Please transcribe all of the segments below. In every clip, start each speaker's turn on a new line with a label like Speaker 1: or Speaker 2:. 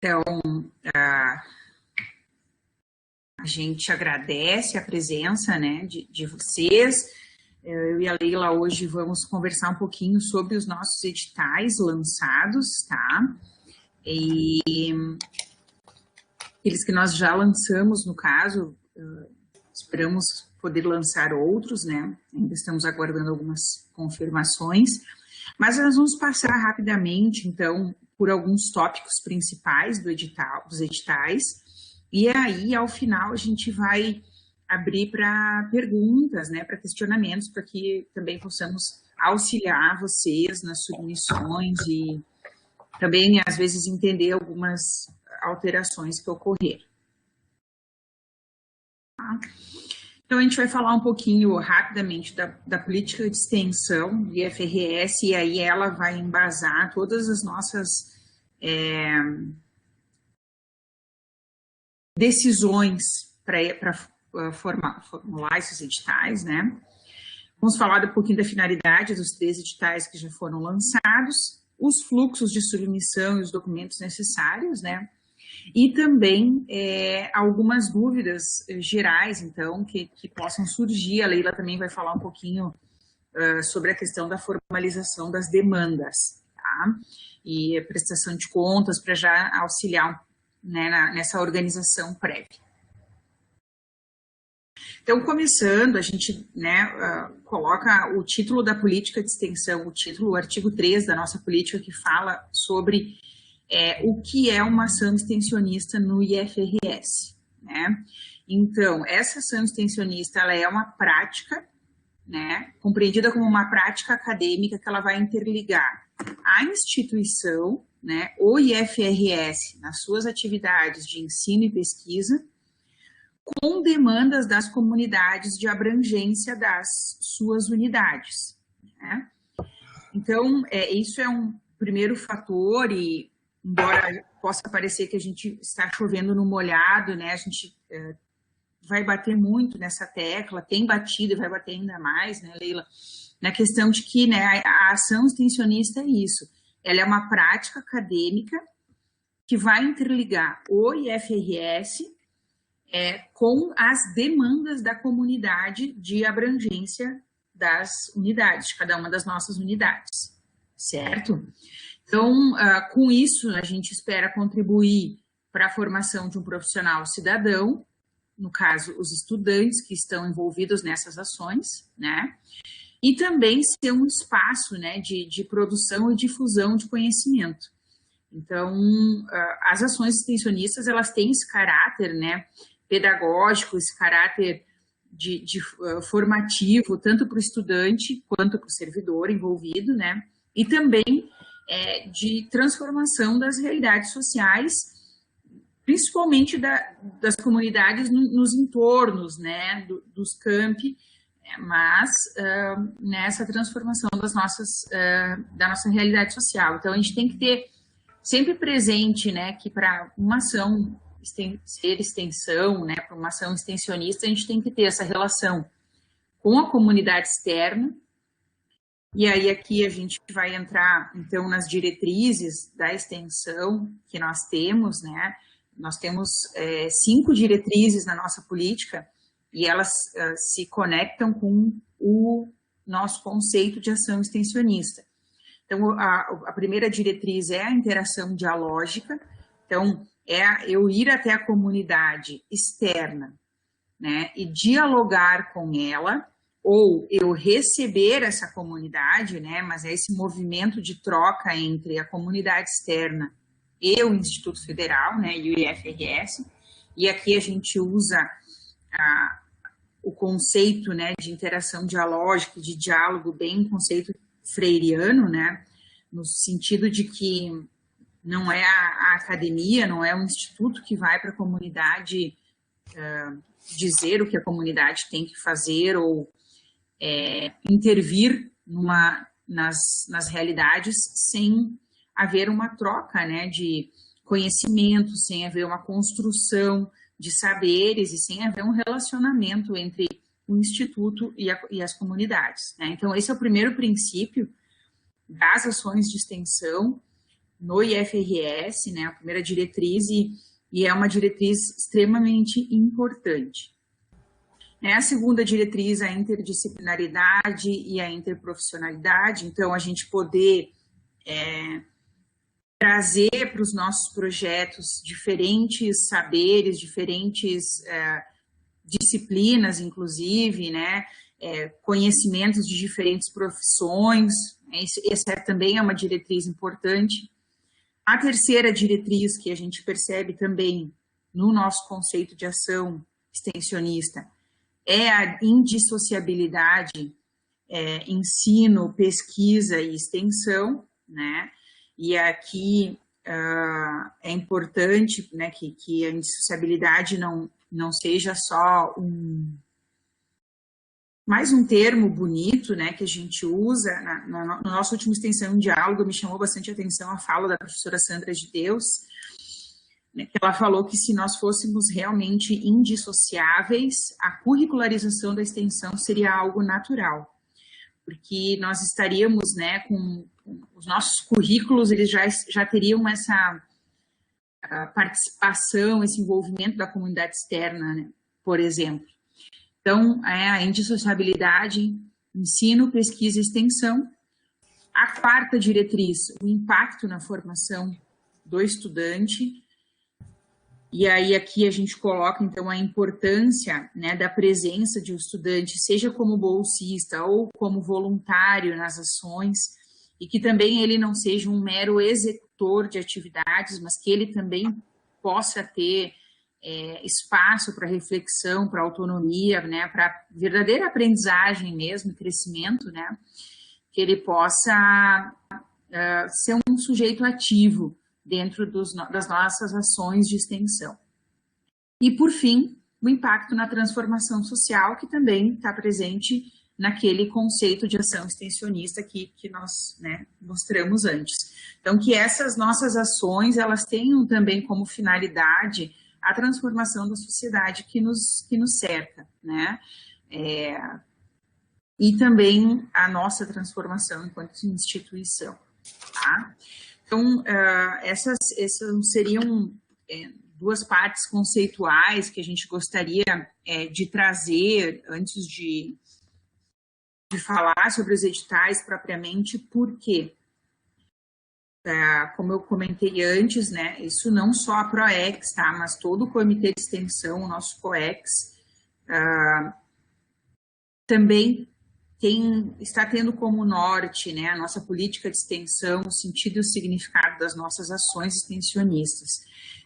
Speaker 1: A gente agradece a presença, né, de vocês. Eu e a Leila hoje vamos conversar um pouquinho sobre os nossos editais lançados, tá? E aqueles que nós já lançamos, no caso, esperamos poder lançar outros, né? Ainda estamos aguardando algumas confirmações, mas nós vamos passar rapidamente, então, por alguns tópicos principais dos editais, e aí, ao final, a gente vai abrir para perguntas, né, para questionamentos, para que também possamos auxiliar vocês nas submissões e também, às vezes, entender algumas alterações que ocorreram. Tá? Então, a gente vai falar um pouquinho rapidamente da política de extensão do IFRS, e aí ela vai embasar todas as nossas decisões para formular esses editais, né? Vamos falar um pouquinho da finalidade dos 3 editais que já foram lançados, os fluxos de submissão e os documentos necessários, né? E também algumas dúvidas gerais, então, que possam surgir. A Leila também vai falar um pouquinho sobre a questão da formalização das demandas, tá? E a prestação de contas para já auxiliar, né, nessa organização prévia. Então, começando, a gente, né, coloca o título da política de extensão, o artigo 3 da nossa política, que fala sobre o que é uma ação extensionista no IFRS, né? Então, essa ação extensionista, ela é uma prática, né, compreendida como uma prática acadêmica que ela vai interligar a instituição, né, o IFRS, nas suas atividades de ensino e pesquisa, com demandas das comunidades de abrangência das suas unidades, né? Então, isso é um primeiro fator e, embora possa parecer que a gente está chovendo no molhado, né, a gente vai bater muito nessa tecla, tem batido e vai bater ainda mais, né, Leila, na questão de que, né, a ação extensionista é isso, ela é uma prática acadêmica que vai interligar o IFRS com as demandas da comunidade de abrangência das unidades, de cada uma das nossas unidades, certo? Então, com isso, a gente espera contribuir para a formação de um profissional cidadão, no caso, os estudantes que estão envolvidos nessas ações, né? E também ser um espaço, né, de produção e difusão de conhecimento. Então, as ações extensionistas, elas têm esse caráter, né, pedagógico, esse caráter formativo, tanto para o estudante quanto para o servidor envolvido, né? E também de transformação das realidades sociais, principalmente das comunidades nos entornos, né, dos campi, mas nessa transformação da nossa realidade social. Então, a gente tem que ter sempre presente, né, que para uma ação ser extensão, né, para uma ação extensionista, a gente tem que ter essa relação com a comunidade externa. E aí aqui a gente vai entrar, então, nas diretrizes da extensão que nós temos, né? Nós temos 5 diretrizes na nossa política e elas se conectam com o nosso conceito de ação extensionista. Então, a primeira diretriz é a interação dialógica. Então, eu ir até a comunidade externa, né, e dialogar com ela, ou eu receber essa comunidade, né, mas é esse movimento de troca entre a comunidade externa e o Instituto Federal, né, e o IFRS, e aqui a gente usa o conceito, né, de interação dialógica, de diálogo, bem um conceito freiriano, né, no sentido de que não é a academia, não é o instituto que vai para a comunidade dizer o que a comunidade tem que fazer ou intervir nas realidades sem haver uma troca, né, de conhecimento, sem haver uma construção de saberes e sem haver um relacionamento entre o instituto e as comunidades, né? Então, esse é o primeiro princípio das ações de extensão, no IFRS, né, a primeira diretriz, e é uma diretriz extremamente importante. A segunda diretriz, a interdisciplinaridade e a interprofissionalidade, então a gente poder trazer para os nossos projetos diferentes saberes, diferentes disciplinas, inclusive, né, conhecimentos de diferentes profissões, essa também é uma diretriz importante. A terceira diretriz que a gente percebe também no nosso conceito de ação extensionista é a indissociabilidade, ensino, pesquisa e extensão, né? E aqui é importante, né, que a indissociabilidade não seja só mais um termo bonito, né, que a gente usa. Na nossa última extensão em diálogo, me chamou bastante atenção a fala da professora Sandra de Deus, né, que ela falou que se nós fôssemos realmente indissociáveis, a curricularização da extensão seria algo natural, porque nós estaríamos, né, com os nossos currículos, eles já teriam essa participação, esse envolvimento da comunidade externa, né, por exemplo. Então, a indissociabilidade, ensino, pesquisa e extensão. A quarta diretriz, o impacto na formação do estudante. E aí aqui a gente coloca, então, a importância, né, da presença de um estudante, seja como bolsista ou como voluntário nas ações, e que também ele não seja um mero executor de atividades, mas que ele também possa ter espaço para reflexão, para autonomia, né, para verdadeira aprendizagem mesmo, crescimento, né, que ele possa ser um sujeito ativo dentro das nossas ações de extensão. E, por fim, o impacto na transformação social, que também está presente naquele conceito de ação extensionista que nós, né, mostramos antes. Então, que essas nossas ações, elas tenham também como finalidade a transformação da sociedade que nos cerca, né? E também a nossa transformação enquanto instituição, tá? Então, essas seriam duas partes conceituais que a gente gostaria de trazer antes de falar sobre os editais propriamente, porque, como eu comentei antes, né, isso não só a PROEX, tá, mas todo o comitê de extensão, o nosso COEX, também está tendo como norte, né, a nossa política de extensão, o sentido e o significado das nossas ações extensionistas.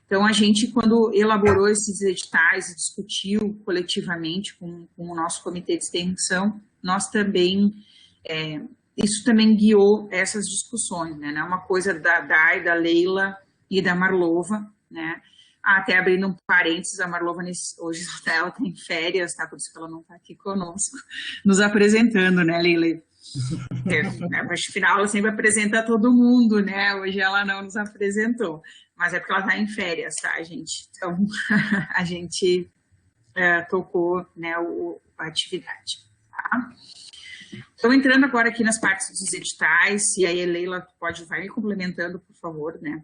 Speaker 1: Então, a gente, quando elaborou esses editais e discutiu coletivamente com o nosso comitê de extensão, nós também, isso também guiou essas discussões, né, não é uma coisa da Dai, da Leila e da Marlova, né. Até abrindo um parênteses, a Marlova hoje ela está em férias, tá? Por isso que ela não está aqui conosco, nos apresentando, né, Leila? Afinal, ela sempre apresenta todo mundo, né? Hoje ela não nos apresentou, mas é porque ela está em férias, tá, gente? Então, a gente tocou, né, a atividade, tá? Então, entrando agora aqui nas partes dos editais, e aí a Leila vai me complementando, por favor, né?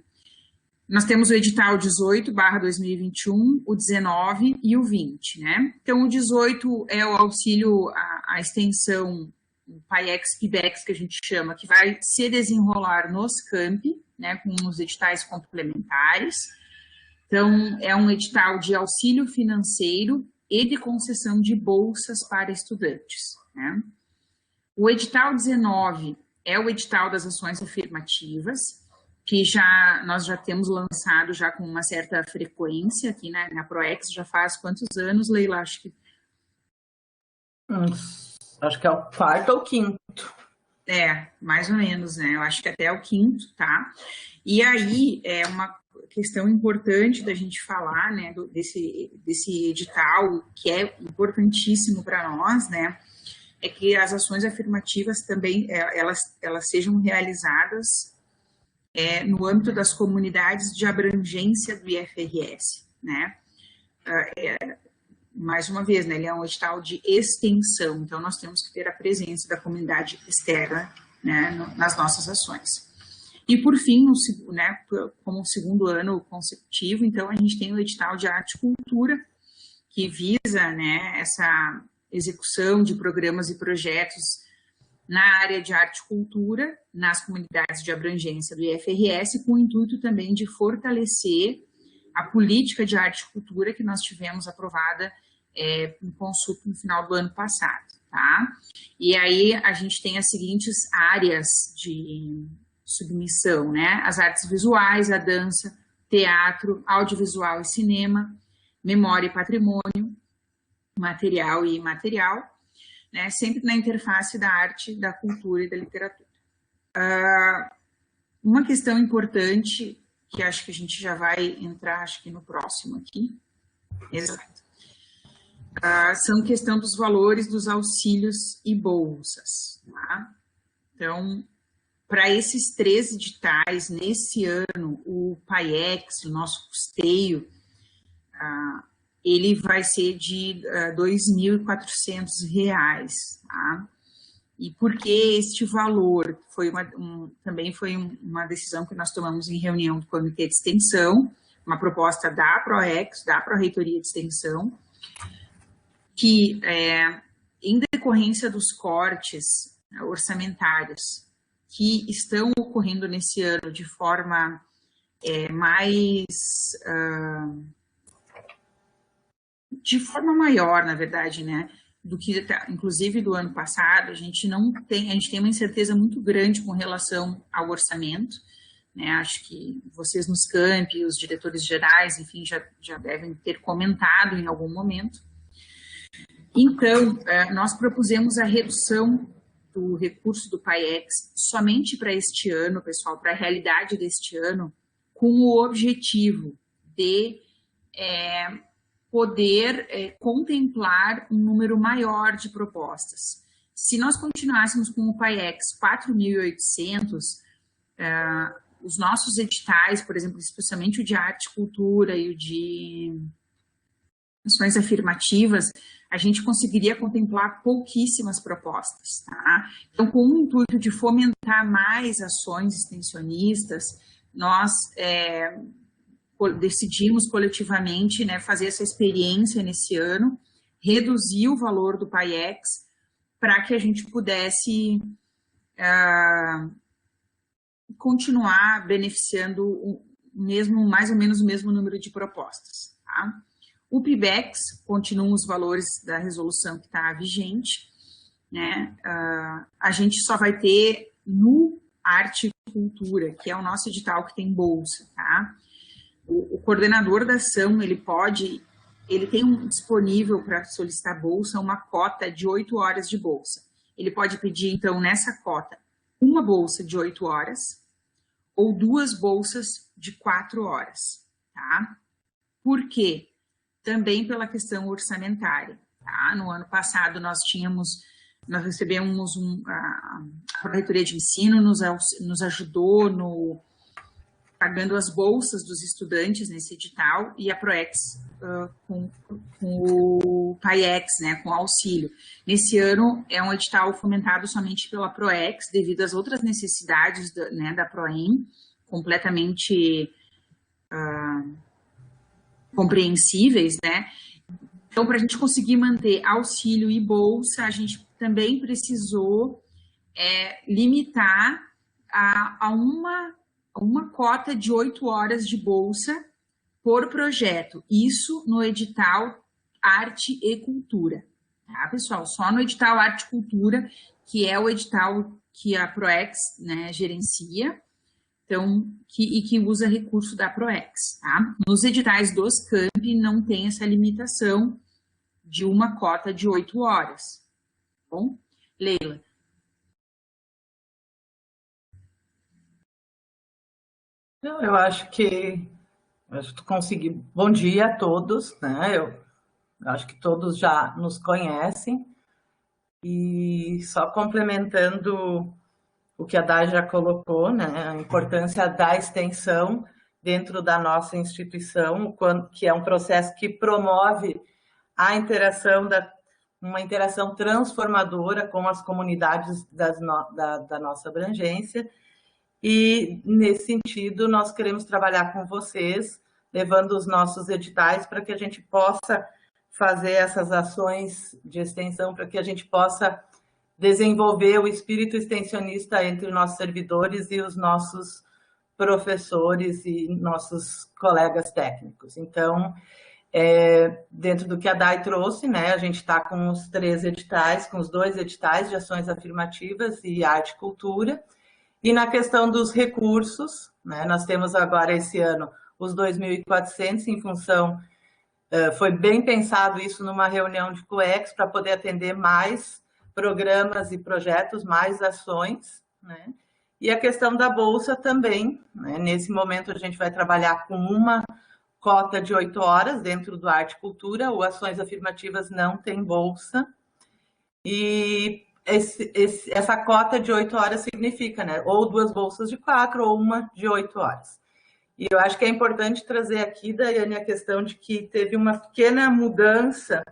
Speaker 1: Nós temos o edital 18/2021, o 19 e o 20, né? Então, o 18 é o auxílio à extensão, o PAEX-PIBEX, que a gente chama, que vai se desenrolar nos campi, né, com os editais complementares. Então, é um edital de auxílio financeiro e de concessão de bolsas para estudantes, né? O edital 19 é o edital das ações afirmativas, que nós já temos lançado já com uma certa frequência aqui, né, na PROEX. Já faz quantos anos, Leila? Acho que
Speaker 2: é o quarto ou quinto.
Speaker 1: Mais ou menos, né? Eu acho que até o quinto, tá? E aí, é uma questão importante da gente falar, né, desse edital, que é importantíssimo para nós, né, é que as ações afirmativas também, elas sejam realizadas no âmbito das comunidades de abrangência do IFRS, né? Mais uma vez, né, ele é um edital de extensão, então nós temos que ter a presença da comunidade externa, né, nas nossas ações. E, por fim, né, como segundo ano consecutivo, então, a gente tem o edital de arte e cultura, que visa, né, essa execução de programas e projetos na área de arte e cultura, nas comunidades de abrangência do IFRS, com o intuito também de fortalecer a política de arte e cultura que nós tivemos aprovada em consulta no final do ano passado, tá? E aí a gente tem as seguintes áreas de submissão, né? As artes visuais, a dança, teatro, audiovisual e cinema, memória e patrimônio, material e imaterial, né? Sempre na interface da arte, da cultura e da literatura. Uma questão importante, que acho que a gente já vai entrar, acho que no próximo aqui, exato, são questão dos valores dos auxílios e bolsas, tá? Então, para esses 3 editais, nesse ano, o PAIEX, o nosso custeio, ele vai ser de R$ 2.400, tá? E por que este valor? Também foi uma decisão que nós tomamos em reunião do Comitê de Extensão, uma proposta da PROEX, da Pró-Reitoria de Extensão, que, em decorrência dos cortes orçamentários que estão ocorrendo nesse ano de forma de forma maior, na verdade, né, do que, inclusive, do ano passado, a gente tem uma incerteza muito grande com relação ao orçamento, né, acho que vocês nos campi, os diretores gerais, enfim, já devem ter comentado em algum momento. Então, nós propusemos a redução do recurso do PAIEX somente para este ano, pessoal, para a realidade deste ano, com o objetivo de poder contemplar um número maior de propostas. Se nós continuássemos com o PAIEX 4.800, os nossos editais, por exemplo, especialmente o de arte e cultura e o de ações afirmativas, a gente conseguiria contemplar pouquíssimas propostas, tá? Então, com o intuito de fomentar mais ações extensionistas, nós decidimos coletivamente, né, fazer essa experiência nesse ano, reduzir o valor do PAIEX para que a gente pudesse continuar beneficiando mais ou menos o mesmo número de propostas, tá? O PIBEX continuam os valores da resolução que está vigente, né? A gente só vai ter no Arte e Cultura, que é o nosso edital que tem bolsa, tá? O coordenador da ação, ele tem disponível para solicitar bolsa uma cota de 8 horas de bolsa. Ele pode pedir, então, nessa cota, uma bolsa de 8 horas ou 2 bolsas de 4 horas, tá? Por quê? Também pela questão orçamentária, tá? No ano passado nós recebemos a Reitoria de Ensino nos ajudou pagando as bolsas dos estudantes nesse edital e a PROEX com o PAIEX, né, com auxílio. Nesse ano é um edital fomentado somente pela PROEX devido às outras necessidades da PROEM, completamente compreensíveis, né? Então, para a gente conseguir manter auxílio e bolsa, a gente também precisou limitar a uma cota de 8 horas de bolsa por projeto. Isso no edital Arte e Cultura, tá, pessoal? Só no edital Arte e Cultura, que é o edital que a PROEX, né, gerencia, então, que usa recurso da PROEX, tá? Nos editais dos campi não tem essa limitação de uma cota de 8 horas, tá bom? Leila.
Speaker 2: Eu acho que tu consegui. Bom dia a todos, né? Eu acho que todos já nos conhecem. E só complementando o que a Dai já colocou, né? A importância da extensão dentro da nossa instituição, que é um processo que promove a interação, uma interação transformadora com as comunidades da nossa abrangência. E, nesse sentido, nós queremos trabalhar com vocês, levando os nossos editais para que a gente possa fazer essas ações de extensão, para que a gente possa desenvolver o espírito extensionista entre nossos servidores e os nossos professores e nossos colegas técnicos. Então, dentro do que a Dai trouxe, né, a gente está com os 3 editais, com os 2 editais de ações afirmativas e arte e cultura. E na questão dos recursos, né, nós temos agora esse ano os 2.400 em função, foi bem pensado isso numa reunião de COEX para poder atender mais programas e projetos, mais ações, né? E a questão da bolsa também, né? Nesse momento a gente vai trabalhar com uma cota de 8 horas dentro do Arte e Cultura, o Ações Afirmativas não tem bolsa, e essa cota de 8 horas significa, né, ou 2 bolsas de 4 ou uma de 8 horas. E eu acho que é importante trazer aqui, Daiane, a questão de que teve uma pequena mudança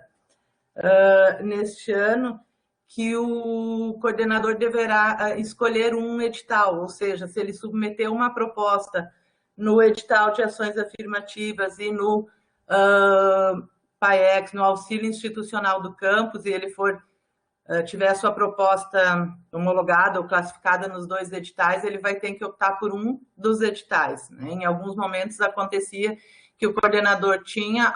Speaker 2: neste ano, que o coordenador deverá escolher um edital, ou seja, se ele submeter uma proposta no edital de ações afirmativas e no PAEX, no auxílio institucional do campus, e ele tiver a sua proposta homologada ou classificada nos 2 editais, ele vai ter que optar por um dos editais, né? Em alguns momentos acontecia que o coordenador tinha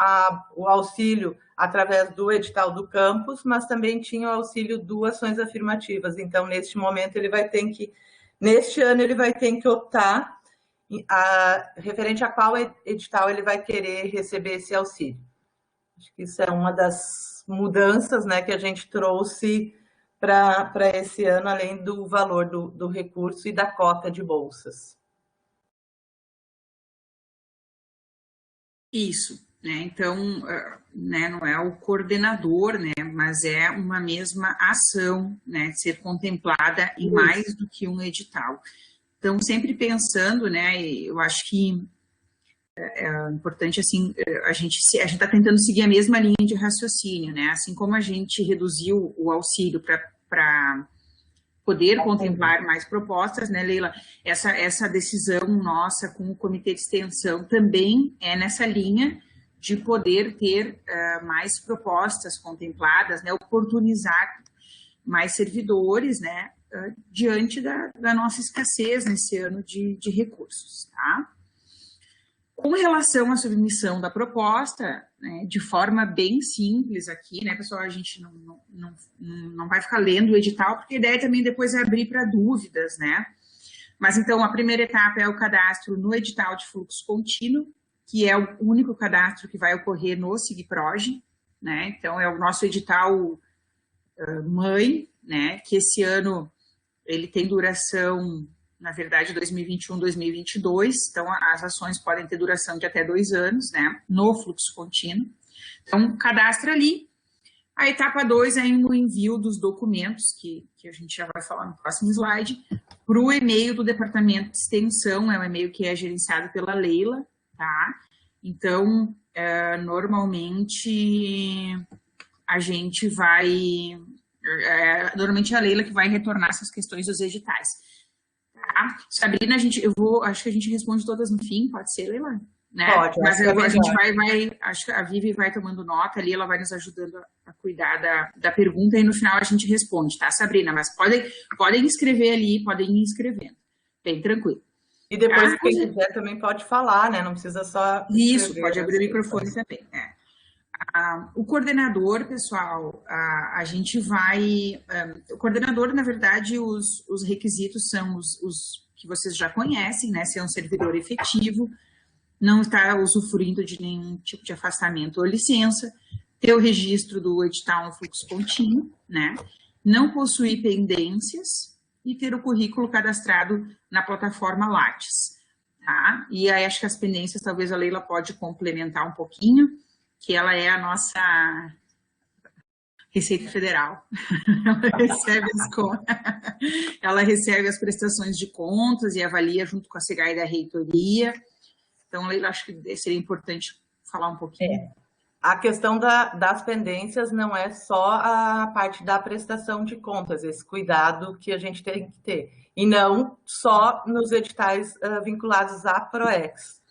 Speaker 2: o auxílio através do edital do campus, mas também tinha o auxílio do ações afirmativas. Então, neste momento, neste ano, ele vai ter que optar referente a qual edital ele vai querer receber esse auxílio. Acho que isso é uma das mudanças, né, que a gente trouxe para esse ano, além do valor do recurso e da cota de bolsas.
Speaker 1: Isso, né? Então, né, não é o coordenador, né, mas é uma mesma ação, né, ser contemplada em mais do que um edital. Então, sempre pensando, né, eu acho que é importante, assim, a gente está tentando seguir a mesma linha de raciocínio, né, assim como a gente reduziu o auxílio para poder contemplar mais propostas, né, Leila? Essa decisão nossa com o Comitê de Extensão também é nessa linha de poder ter mais propostas contempladas, né, oportunizar mais servidores, né, diante da nossa escassez nesse ano de recursos, tá? Com relação à submissão da proposta, né, de forma bem simples aqui, né, pessoal, a gente não vai ficar lendo o edital, porque a ideia também depois é abrir para dúvidas, né? Mas, então, a primeira etapa é o cadastro no edital de fluxo contínuo, que é o único cadastro que vai ocorrer no SIGPROGE, né? Então, é o nosso edital mãe, né, que esse ano ele tem duração, na verdade, 2021, 2022, então as ações podem ter duração de até 2 anos, né, no fluxo contínuo. Então, cadastra ali. A etapa 2 é o envio dos documentos, que a gente já vai falar no próximo slide, para o e-mail do Departamento de Extensão, é um e-mail que é gerenciado pela Leila, tá? Então, normalmente, a gente vai... normalmente é a Leila que vai retornar essas questões dos editais. Tá? Sabrina, acho que a gente responde todas no fim, pode ser, Leila? Né?
Speaker 2: Pode.
Speaker 1: Mas a gente acho que a Vivi vai tomando nota ali, ela vai nos ajudando a cuidar da pergunta e no final a gente responde, tá, Sabrina? Mas podem escrever ali, podem ir escrevendo, bem tranquilo.
Speaker 2: E depois, quem quiser também pode falar, né? Não precisa só escrever.
Speaker 1: Isso, pode abrir o microfone também, né? O coordenador, pessoal, a gente vai... o coordenador, na verdade, os requisitos são os que vocês já conhecem, né? Ser um servidor efetivo, não estar usufruindo de nenhum tipo de afastamento ou licença, ter o registro do edital no fluxo contínuo, né? Não possuir pendências e ter o currículo cadastrado na plataforma Lattes, tá? E aí acho que as pendências talvez a Leila pode complementar um pouquinho, que ela é a nossa Receita Federal. Ela recebe as prestações de contas e avalia junto com a SEGAI da reitoria. Então, Leila, acho que seria importante falar um pouquinho.
Speaker 2: A questão das pendências não é só a parte da prestação de contas, esse cuidado que a gente tem que ter. e não só nos editais vinculados à PROEX.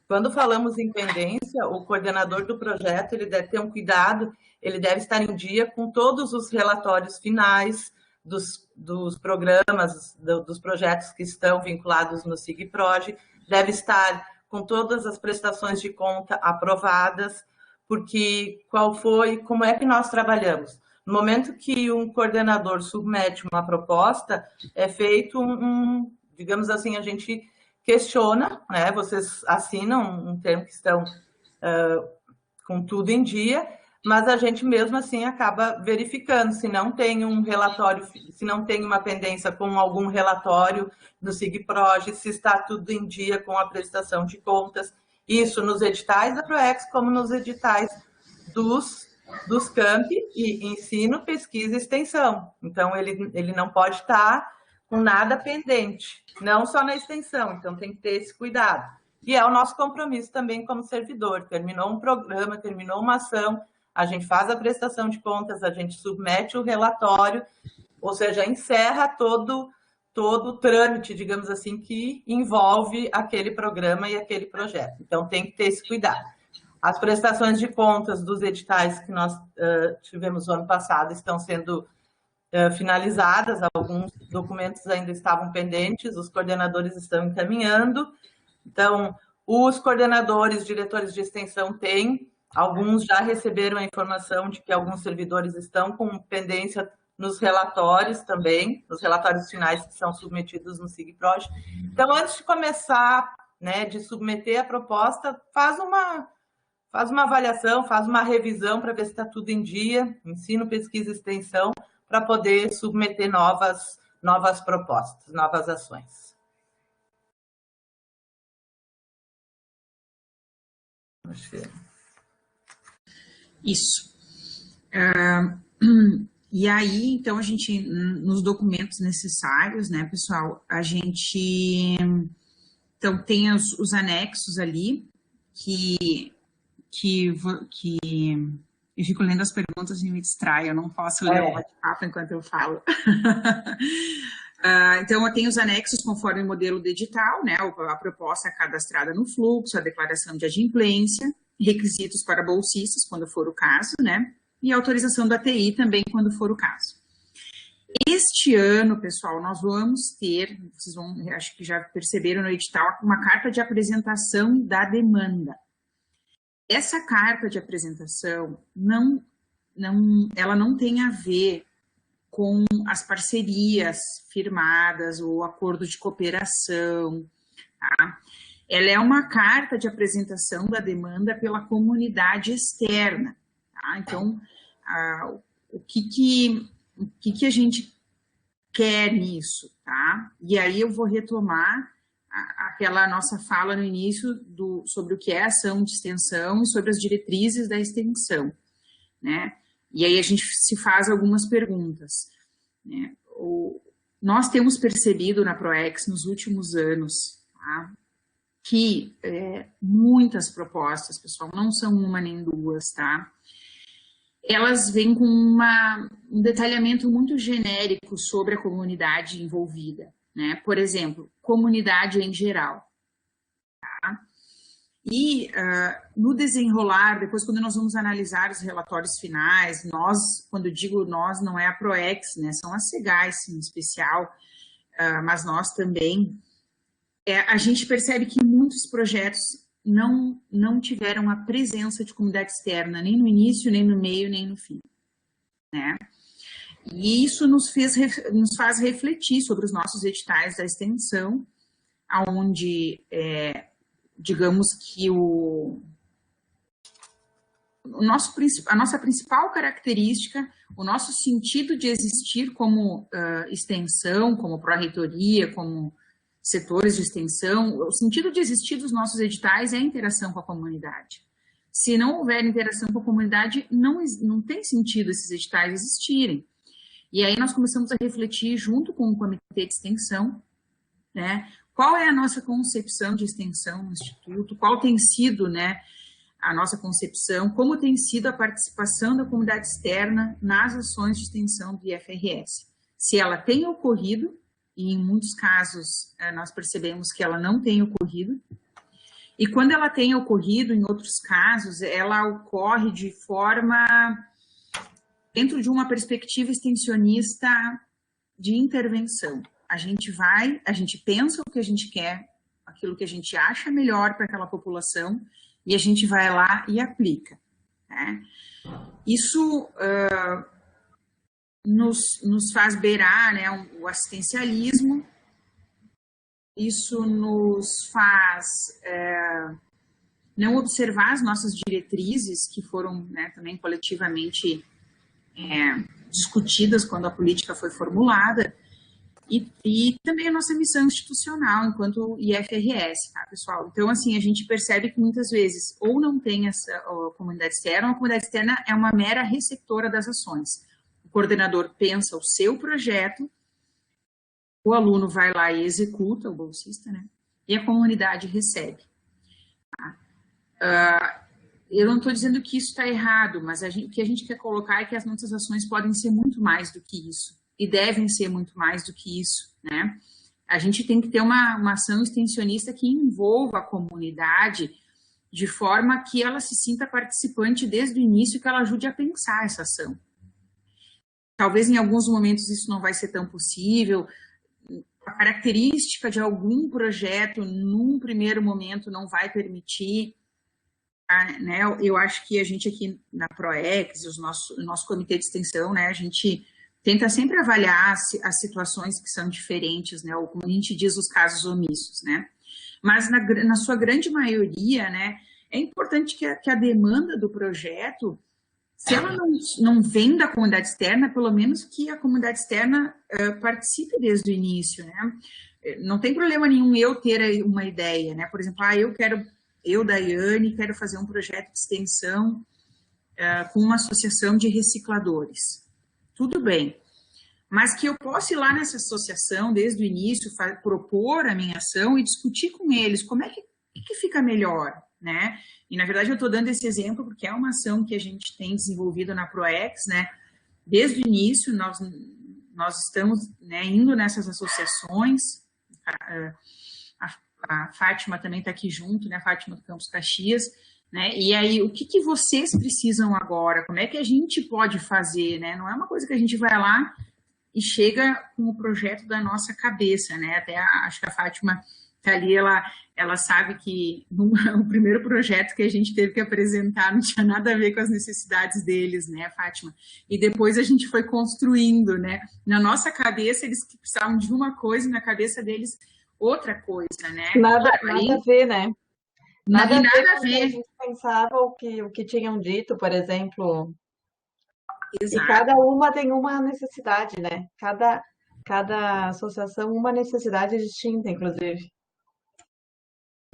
Speaker 2: Quando falamos em pendência, o coordenador do projeto ele deve ter um cuidado, ele deve estar em dia com todos os relatórios finais dos programas, dos projetos que estão vinculados no SIGPROGE, deve estar com todas as prestações de conta aprovadas, porque como é que nós trabalhamos? No momento que um coordenador submete uma proposta, é feito digamos assim, a gente questiona, né? Vocês assinam um termo que estão com tudo em dia, mas a gente mesmo assim acaba verificando se não tem um relatório, se não tem uma pendência com algum relatório do SIGPROGE, se está tudo em dia com a prestação de contas, isso nos editais da PROEX, como nos editais dos campi e ensino, pesquisa e extensão. Então, ele não pode estar com nada pendente, não só na extensão, então tem que ter esse cuidado. E é o nosso compromisso também como servidor, terminou um programa, terminou uma ação, a gente faz a prestação de contas, a gente submete o relatório, ou seja, encerra todo o trâmite, digamos assim, que envolve aquele programa e aquele projeto. Então, tem que ter esse cuidado. As prestações de contas dos editais que nós tivemos no ano passado estão sendo finalizadas, alguns documentos ainda estavam pendentes, os coordenadores estão encaminhando. Então, os coordenadores, diretores de extensão têm, alguns já receberam a informação de que alguns servidores estão com pendência nos relatórios também, nos relatórios finais que são submetidos no SIGPROGE. Então, antes de começar, né, de submeter a proposta, faz uma avaliação, faz uma revisão para ver se está tudo em dia, ensino, pesquisa e extensão, para poder submeter novas propostas, novas ações.
Speaker 1: Isso. E aí, então, a gente, nos documentos necessários, né, pessoal, a gente, então, tem os anexos ali, que eu fico lendo as perguntas e me distraio, eu não posso ler o bate-papo enquanto eu falo. Então, eu tenho os anexos conforme o modelo do edital, né, a proposta cadastrada no fluxo, a declaração de adimplência, requisitos para bolsistas, quando for o caso, né, e autorização da TI também, quando for o caso. Este ano, pessoal, nós vamos ter, vocês vão, acho que já perceberam no edital, uma carta de apresentação da demanda. Essa carta de apresentação, ela não tem a ver com as parcerias firmadas ou acordo de cooperação, tá? Ela é uma carta de apresentação da demanda pela comunidade externa, tá? Então, o que a gente quer nisso, tá? E aí eu vou retomar aquela nossa fala no início sobre o que é ação de extensão e sobre as diretrizes da extensão, né? E aí a gente se faz algumas perguntas, né? Nós temos percebido na PROEX nos últimos anos, tá, que muitas propostas, pessoal, não são uma nem duas, tá? Elas vêm com um detalhamento muito genérico sobre a comunidade envolvida, né? Por exemplo, comunidade em geral. Tá? E no desenrolar, depois quando nós vamos analisar os relatórios finais, nós, quando eu digo nós, não é a PROEX, né? São as CEGAIS em especial, mas nós também, a gente percebe que muitos projetos não tiveram a presença de comunidade externa, nem no início, nem no meio, nem no fim, né? E isso nos faz refletir sobre os nossos editais da extensão, onde, digamos que a nossa principal característica, o nosso sentido de existir como extensão, como pró-reitoria, como setores de extensão, o sentido de existir dos nossos editais é a interação com a comunidade. Se não houver interação com a comunidade, não tem sentido esses editais existirem. E aí nós começamos a refletir junto com o Comitê de Extensão, né, qual é a nossa concepção de extensão no Instituto, qual tem sido, né, a nossa concepção, como tem sido a participação da comunidade externa nas ações de extensão do IFRS. Se ela tem ocorrido, e em muitos casos nós percebemos que ela não tem ocorrido. E quando ela tem ocorrido, em outros casos, ela ocorre de forma dentro de uma perspectiva extensionista de intervenção. A gente pensa o que a gente quer, aquilo que a gente acha melhor para aquela população, e a gente vai lá e aplica, né? Isso nos faz beirar, né, o assistencialismo, isso nos faz não observar as nossas diretrizes, que foram, né, também coletivamente discutidas quando a política foi formulada, e também a nossa missão institucional enquanto IFRS, tá, pessoal? Então, assim, a gente percebe que muitas vezes ou não tem essa comunidade externa, ou a comunidade externa é uma mera receptora das ações. O coordenador pensa o seu projeto, o aluno vai lá e executa, o bolsista, né? E a comunidade recebe. Tá? Eu não estou dizendo que isso está errado, mas o que a gente quer colocar é que as nossas ações podem ser muito mais do que isso, e devem ser muito mais do que isso, né? A gente tem que ter uma ação extensionista que envolva a comunidade de forma que ela se sinta participante desde o início e que ela ajude a pensar essa ação. Talvez em alguns momentos isso não vai ser tão possível. A característica de algum projeto, num primeiro momento, não vai permitir, né? Eu acho que a gente aqui na PROEX, o nosso comitê de extensão, né, a gente tenta sempre avaliar as situações que são diferentes, né, ou como a gente diz, os casos omissos, né? Mas na sua grande maioria, né, é importante que a demanda do projeto, se ela não vem da comunidade externa, pelo menos que a comunidade externa participe desde o início, né? Não tem problema nenhum eu ter uma ideia, né? Por exemplo, eu, Daiane, quero fazer um projeto de extensão com uma associação de recicladores. Tudo bem, mas que eu possa ir lá nessa associação desde o início, propor a minha ação e discutir com eles como é que fica melhor, né? E, na verdade, eu estou dando esse exemplo porque é uma ação que a gente tem desenvolvido na PROEX, né? Desde o início, nós estamos, né, indo nessas associações, a Fátima também está aqui junto, né? A Fátima do Campus Caxias, né? E aí, o que vocês precisam agora? Como é que a gente pode fazer, né? Não é uma coisa que a gente vai lá e chega com o projeto da nossa cabeça, né? Até acho que a Fátima está ali, ela sabe que o primeiro projeto que a gente teve que apresentar não tinha nada a ver com as necessidades deles, né, Fátima? E depois a gente foi construindo, né? Na nossa cabeça, eles precisavam de uma coisa, e na cabeça deles, outra coisa, né?
Speaker 2: Nada a ver, né?
Speaker 1: Nada a ver.
Speaker 2: A gente pensava o que tinham dito, por exemplo.
Speaker 1: Exato.
Speaker 2: E cada uma tem uma necessidade, né? Cada associação, uma necessidade distinta, inclusive.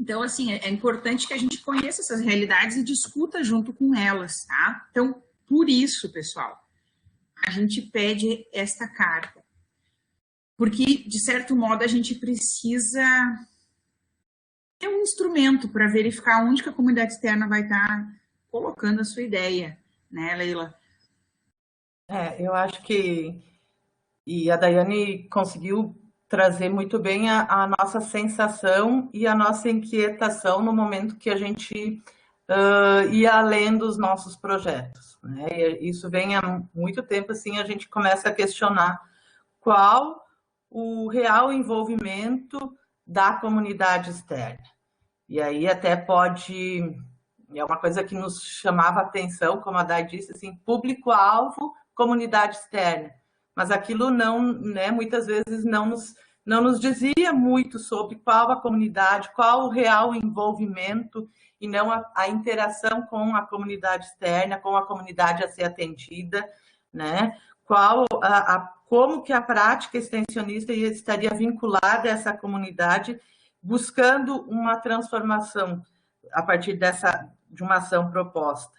Speaker 1: Então, assim, é importante que a gente conheça essas realidades e discuta junto com elas, tá? Então, por isso, pessoal, a gente pede esta carta. Porque, de certo modo, a gente precisa ter um instrumento para verificar onde que a comunidade externa vai estar colocando a sua ideia, né, Leila?
Speaker 2: Eu acho que a Daiane conseguiu trazer muito bem a nossa sensação e a nossa inquietação no momento que a gente ia além dos nossos projetos, né? E isso vem há muito tempo, assim, a gente começa a questionar qual o real envolvimento da comunidade externa. E aí até pode... É uma coisa que nos chamava a atenção, como a Dai disse, assim, público-alvo, comunidade externa. Mas aquilo não, né, muitas vezes não nos dizia muito sobre qual a comunidade, qual o real envolvimento e não a interação com a comunidade externa, com a comunidade a ser atendida, né? Como que a prática extensionista estaria vinculada a essa comunidade, buscando uma transformação a partir de uma ação proposta.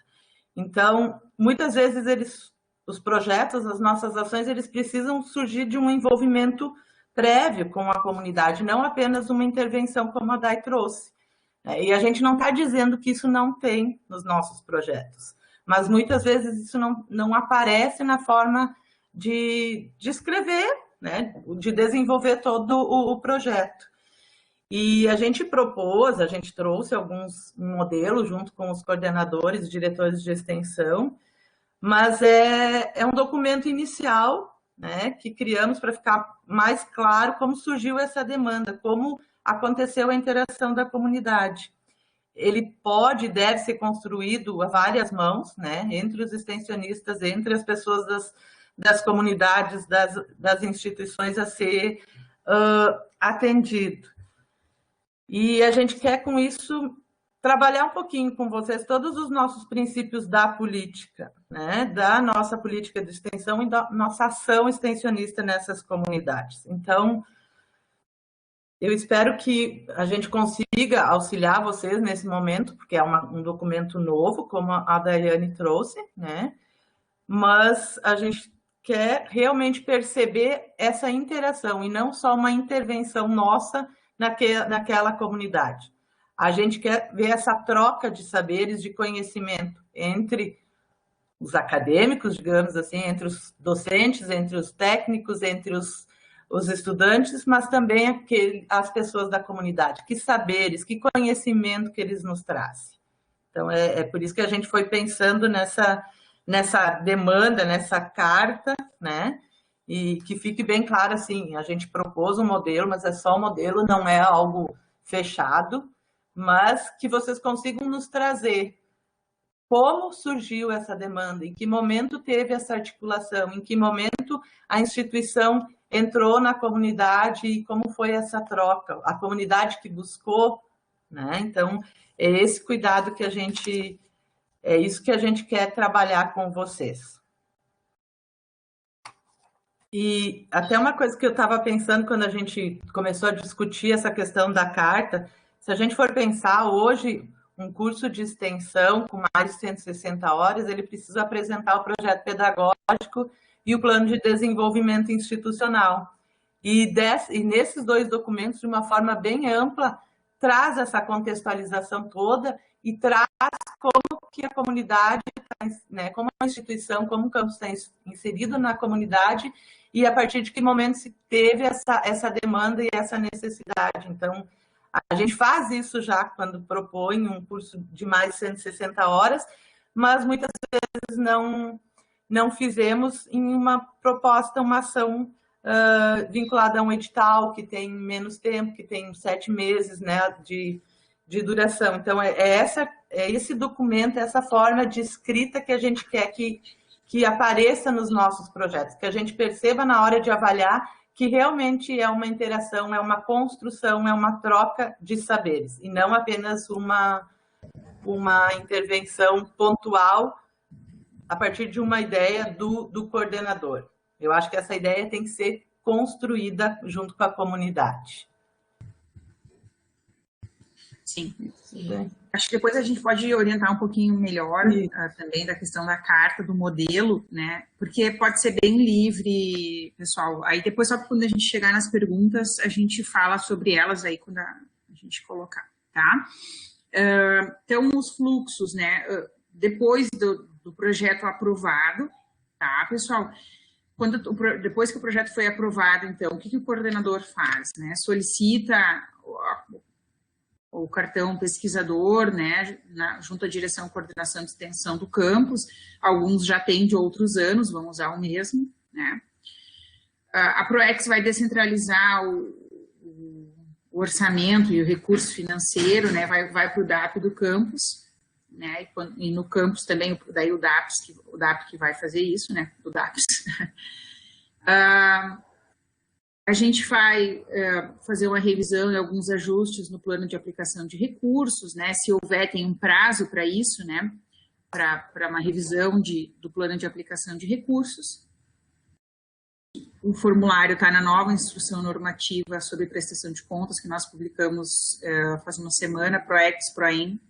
Speaker 2: Então, muitas vezes os projetos, as nossas ações, eles precisam surgir de um envolvimento prévio com a comunidade, não apenas uma intervenção como a Dai trouxe. E a gente não está dizendo que isso não tem nos nossos projetos, mas muitas vezes isso não aparece na forma de escrever né, de desenvolver todo o projeto. E a gente propôs, a gente trouxe alguns modelos junto com os coordenadores, diretores de extensão, mas é um documento inicial, né, que criamos para ficar mais claro como surgiu essa demanda, como aconteceu a interação da comunidade. Ele pode e deve ser construído a várias mãos, né, entre os extensionistas, entre as pessoas das comunidades, das instituições a ser atendido. E a gente quer, com isso, trabalhar um pouquinho com vocês todos os nossos princípios da política, né? Da nossa política de extensão e da nossa ação extensionista nessas comunidades. Então, eu espero que a gente consiga auxiliar vocês nesse momento, porque é um documento novo, como a Daiane trouxe, né? Mas a gente quer realmente perceber essa interação e não só uma intervenção nossa naquela comunidade. A gente quer ver essa troca de saberes, de conhecimento entre os acadêmicos, digamos assim, entre os docentes, entre os técnicos, entre os estudantes, mas também as pessoas da comunidade. Que saberes, que conhecimento que eles nos trazem. Então, é por isso que a gente foi pensando nessa demanda, nessa carta, né? E que fique bem claro, assim, a gente propôs um modelo, mas é só um modelo, não é algo fechado, mas que vocês consigam nos trazer como surgiu essa demanda, em que momento teve essa articulação, em que momento a instituição entrou na comunidade e como foi essa troca, a comunidade que buscou, né? Então, é esse cuidado que é isso que a gente quer trabalhar com vocês. E até uma coisa que eu estava pensando quando a gente começou a discutir essa questão da carta, se a gente for pensar hoje, um curso de extensão com mais de 160 horas, ele precisa apresentar o projeto pedagógico e o plano de desenvolvimento institucional. E nesses dois documentos, de uma forma bem ampla, traz essa contextualização toda e traz como que a comunidade, né, como a instituição, como o campus está inserido na comunidade e a partir de que momento se teve essa demanda e essa necessidade. Então, a gente faz isso já quando propõe um curso de mais de 160 horas, mas muitas vezes não fizemos em uma proposta, uma ação vinculada a um edital que tem menos tempo, que tem 7 meses, né, de duração. Então, é esse documento, essa forma de escrita que a gente quer que apareça nos nossos projetos, que a gente perceba na hora de avaliar que realmente é uma interação, é uma construção, é uma troca de saberes, e não apenas uma intervenção pontual a partir de uma ideia do coordenador. Eu acho que essa ideia tem que ser construída junto com a comunidade.
Speaker 1: Sim. Acho que depois a gente pode orientar um pouquinho melhor também da questão da carta, do modelo, né? Porque pode ser bem livre, pessoal. Aí depois, só quando a gente chegar nas perguntas, a gente fala sobre elas aí quando a gente colocar, tá? Então, os fluxos, né? Depois do projeto aprovado, tá, pessoal? Depois que o projeto foi aprovado, então, o que o coordenador faz, né? Solicita o cartão pesquisador, né, junto à direção e coordenação de extensão do campus. Alguns já têm de outros anos, vão usar o mesmo, né. A ProEx vai descentralizar o orçamento e o recurso financeiro, né, vai para o DAP do campus, né, e no campus também, daí o DAP que vai fazer isso, né, do DAPS. A gente vai fazer uma revisão e alguns ajustes no plano de aplicação de recursos, né? Se houver, tem um prazo para isso, né? Para uma revisão do plano de aplicação de recursos. O formulário está na nova instrução normativa sobre prestação de contas, que nós publicamos faz uma semana, ProEx, ProEm,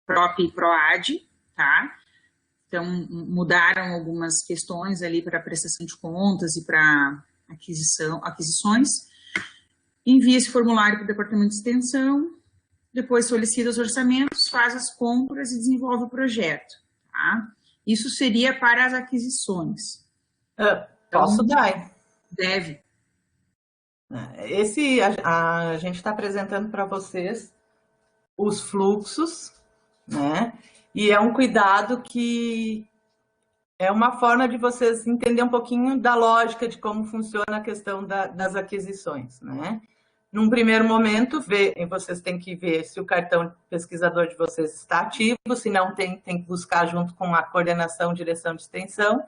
Speaker 1: PROP e PROAD, tá? Então, mudaram algumas questões ali para prestação de contas e para aquisições, envia esse formulário para o departamento de extensão, depois solicita os orçamentos, faz as compras e desenvolve o projeto, tá? Isso seria para as aquisições.
Speaker 2: Posso dar?
Speaker 1: Deve.
Speaker 2: A gente está apresentando para vocês os fluxos, né? E é um cuidado que é uma forma de vocês entenderem um pouquinho da lógica de como funciona a questão das aquisições, né? Num primeiro momento, vocês têm que ver se o cartão pesquisador de vocês está ativo, se não tem que buscar junto com a coordenação, direção de extensão.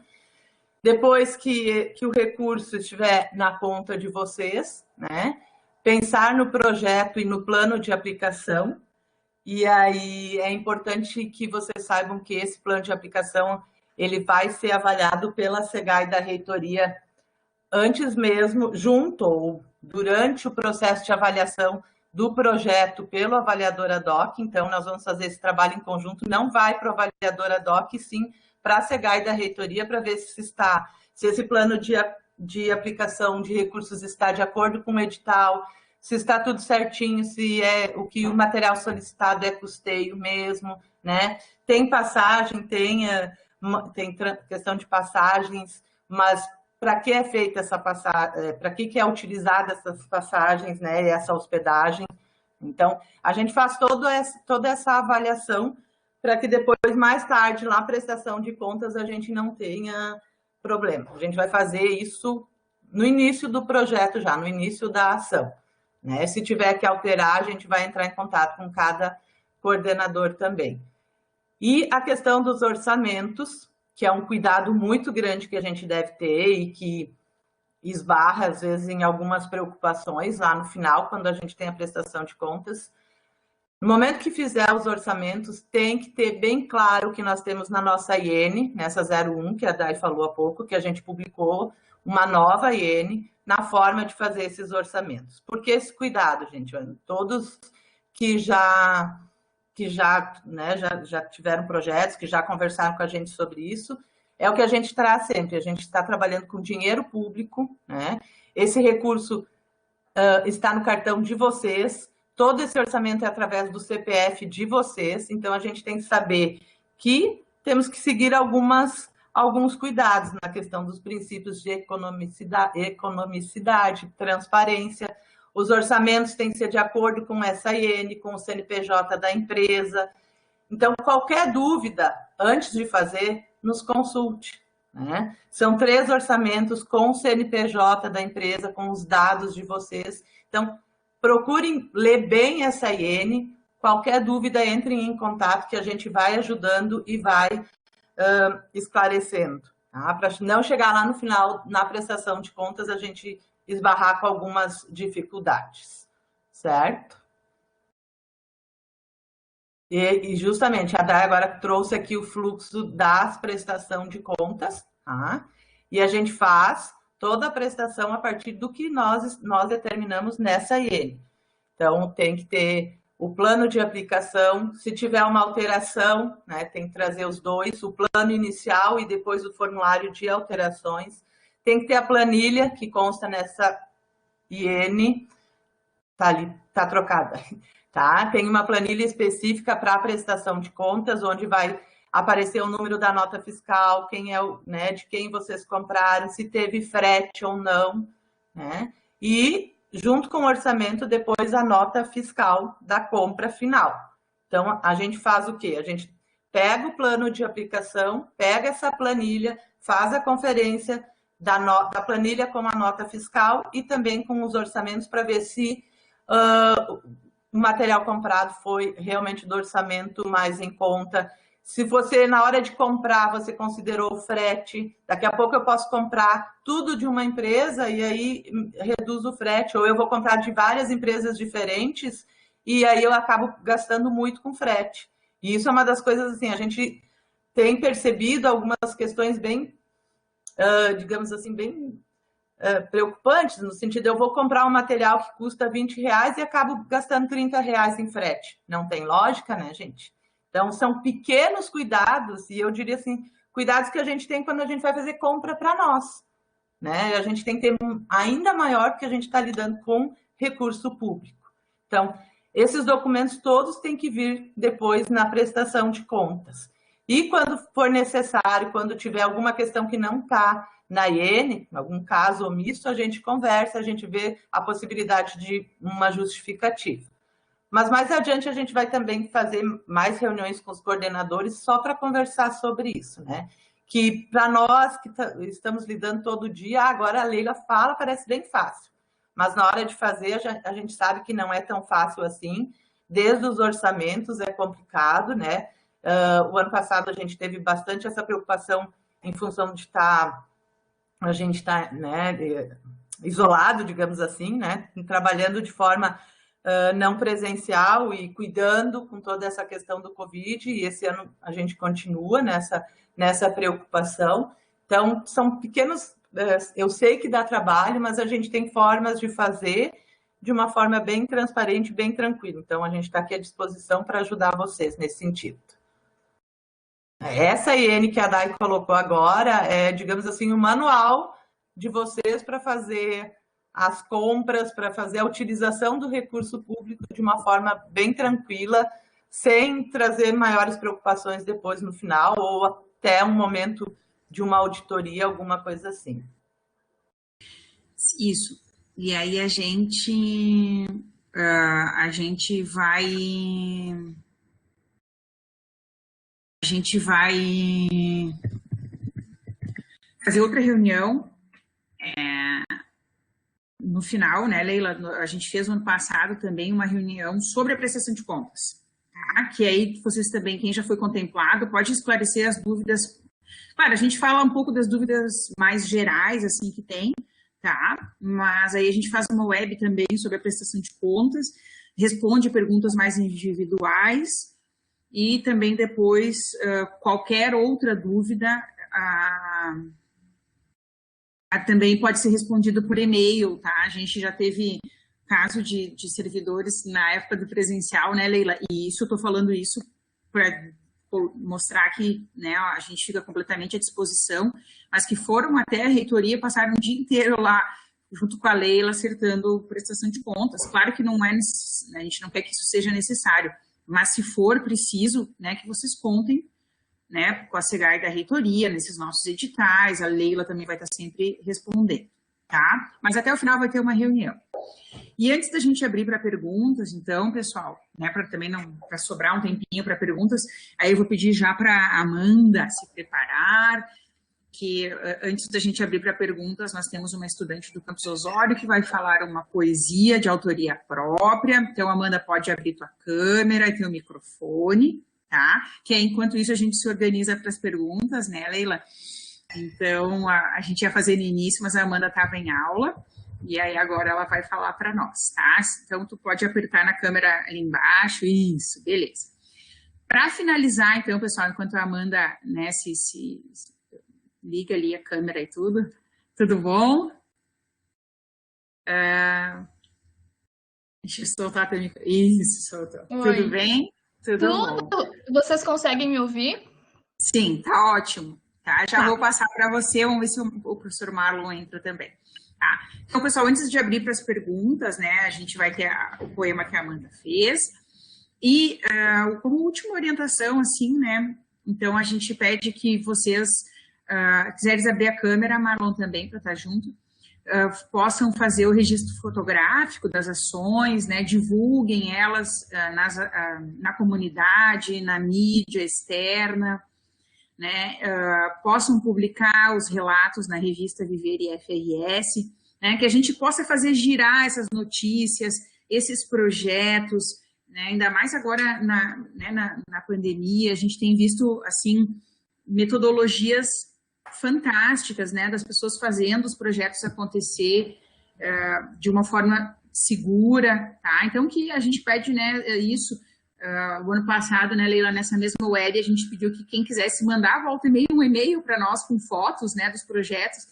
Speaker 2: Depois que o recurso estiver na conta de vocês, né? Pensar no projeto e no plano de aplicação. E aí é importante que vocês saibam que esse plano de aplicação ele vai ser avaliado pela SEGAI da reitoria antes mesmo, junto ou durante o processo de avaliação do projeto pelo avaliador ad hoc. Então, nós vamos fazer esse trabalho em conjunto, não vai para o avaliador ad hoc, sim para a SEGAI da reitoria, para ver se esse plano de aplicação de recursos está de acordo com o edital, se está tudo certinho, se o material solicitado é custeio mesmo, né? Tem passagem, tem questão de passagens, mas para que é feita essa passagem, para que é utilizada essas passagens, né? Essa hospedagem. Então, a gente faz toda essa avaliação para que depois, mais tarde, na prestação de contas, a gente não tenha problema. A gente vai fazer isso no início do projeto já, no início da ação, né? Se tiver que alterar, a gente vai entrar em contato com cada coordenador também. E a questão dos orçamentos, que é um cuidado muito grande que a gente deve ter e que esbarra, às vezes, em algumas preocupações lá no final, quando a gente tem a prestação de contas. No momento que fizer os orçamentos, tem que ter bem claro o que nós temos na nossa IN, nessa 01, que a Dai falou há pouco, que a gente publicou uma nova IN na forma de fazer esses orçamentos. Por que esse cuidado, gente? Todos que já tiveram projetos, que já conversaram com a gente sobre isso, é o que a gente traz sempre. A gente está trabalhando com dinheiro público, né? Esse recurso está no cartão de vocês, todo esse orçamento é através do CPF de vocês, então a gente tem que saber que temos que seguir alguns cuidados na questão dos princípios de economicidade, transparência. Os orçamentos têm que ser de acordo com essa IN, com o CNPJ da empresa. Então, qualquer dúvida, antes de fazer, nos consulte, né? São 3 orçamentos com o CNPJ da empresa, com os dados de vocês. Então, procurem ler bem essa IN. Qualquer dúvida, entrem em contato que a gente vai ajudando e vai esclarecendo, tá? Para não chegar lá no final, na prestação de contas, a gente esbarrar com algumas dificuldades, certo? E justamente, a Dai agora trouxe aqui o fluxo das prestação de contas, tá? E a gente faz toda a prestação a partir do que nós determinamos nessa IN. Então, tem que ter o plano de aplicação, se tiver uma alteração, né, tem que trazer os dois, o plano inicial e depois o formulário de alterações. Tem que ter a planilha que consta nessa IN, tá ali, tá trocada, tá? Tem uma planilha específica para a prestação de contas, onde vai aparecer o número da nota fiscal, quem é né, de quem vocês compraram, se teve frete ou não, né? E junto com o orçamento, depois a nota fiscal da compra final. Então, a gente faz o quê? A gente pega o plano de aplicação, pega essa planilha, faz a conferência da planilha com a nota fiscal e também com os orçamentos para ver se o material comprado foi realmente do orçamento mais em conta. Se você, na hora de comprar, você considerou o frete, daqui a pouco eu posso comprar tudo de uma empresa e aí reduz o frete, ou eu vou comprar de várias empresas diferentes e aí eu acabo gastando muito com frete. E isso é uma das coisas, assim, a gente tem percebido algumas questões bem, digamos assim, bem preocupantes, no sentido de eu vou comprar um material que custa R$20 e acabo gastando R$30 em frete. Não tem lógica, né, gente? Então, são pequenos cuidados, e eu diria assim, cuidados que a gente tem quando a gente vai fazer compra para nós, né? A gente tem que ter ainda maior, porque a gente está lidando com recurso público. Então, esses documentos todos têm que vir depois na prestação de contas. E quando for necessário, quando tiver alguma questão que não está na IN, algum caso omisso, a gente conversa, a gente vê a possibilidade de uma justificativa. Mas mais adiante a gente vai também fazer mais reuniões com os coordenadores só para conversar sobre isso, né? Que para nós que estamos lidando todo dia, agora a Leila fala, parece bem fácil. Mas na hora de fazer, a gente sabe que não é tão fácil assim. Desde os orçamentos é complicado, né? O ano passado a gente teve bastante essa preocupação em função de a gente está, né, isolado, digamos assim, né? Trabalhando de forma não presencial e cuidando com toda essa questão do Covid, e esse ano a gente continua nessa preocupação. Então, são pequenos, eu sei que dá trabalho, mas a gente tem formas de fazer de uma forma bem transparente, bem tranquila. Então, a gente está aqui à disposição para ajudar vocês nesse sentido. Essa IN que a Dai colocou agora é, digamos assim, um manual de vocês para fazer as compras, para fazer a utilização do recurso público de uma forma bem tranquila, sem trazer maiores preocupações depois no final, ou até um momento de uma auditoria, alguma coisa assim.
Speaker 1: Isso. E aí a gente vai fazer outra reunião no final, né, Leila? A gente fez no ano passado também uma reunião sobre a prestação de contas, tá? Que aí vocês também, quem já foi contemplado, pode esclarecer as dúvidas. Claro, a gente fala um pouco das dúvidas mais gerais, assim, que tem, tá? Mas aí a gente faz uma web também sobre a prestação de contas, responde perguntas mais individuais e também depois qualquer outra dúvida também pode ser respondido por e-mail, tá? A gente já teve caso de servidores na época do presencial, né, Leila? E isso, eu tô falando isso para mostrar que, né, a gente fica completamente à disposição, mas que foram até a reitoria, passaram o dia inteiro lá, junto com a Leila, acertando prestação de contas. Claro que não é, a gente não quer que isso seja necessário, mas se for preciso, né, que vocês contem, né, com a CEGAR da reitoria, nesses nossos editais, a Leila também vai estar sempre respondendo, tá? Mas até o final vai ter uma reunião. E antes da gente abrir para perguntas, então, pessoal, né, para também não, para sobrar um tempinho para perguntas, aí eu vou pedir já para a Amanda se preparar, que antes da gente abrir para perguntas, nós temos uma estudante do Campus Osório que vai falar uma poesia de autoria própria. Então, Amanda, pode abrir tua câmera e teu microfone, tá? Que aí, enquanto isso, a gente se organiza para as perguntas, né, Leila? Então, a gente ia fazer no início, mas a Amanda estava em aula, e aí agora ela vai falar para nós, tá? Então, tu pode apertar na câmera ali embaixo, isso, beleza. Para finalizar, então, pessoal, enquanto a Amanda, né, se liga ali a câmera e tudo bom? Deixa eu soltar também. Isso, soltou.
Speaker 3: Oi.
Speaker 1: Tudo bem? Tudo bom.
Speaker 3: Vocês conseguem me ouvir?
Speaker 1: Sim, tá ótimo. Tá? Já vou passar para você, vamos ver se o professor Marlon entra também. Tá? Então, pessoal, antes de abrir para as perguntas, né, a gente vai ter o poema que a Amanda fez. E como última orientação, assim, né, então a gente pede que vocês, quiserem abrir a câmera, Marlon também, para estar junto, possam fazer o registro fotográfico das ações, né, divulguem elas na comunidade, na mídia externa, né, possam publicar os relatos na revista Viver e FRS, né, que a gente possa fazer girar essas notícias, esses projetos, né, ainda mais agora na pandemia, a gente tem visto, assim, metodologias fantásticas, né, das pessoas fazendo os projetos acontecer de uma forma segura, tá? Então, que a gente pede, né, isso. O ano passado, né, Leila, nessa mesma web, a gente pediu que quem quisesse mandar, volta e meia, um e-mail para nós com fotos, né, dos projetos,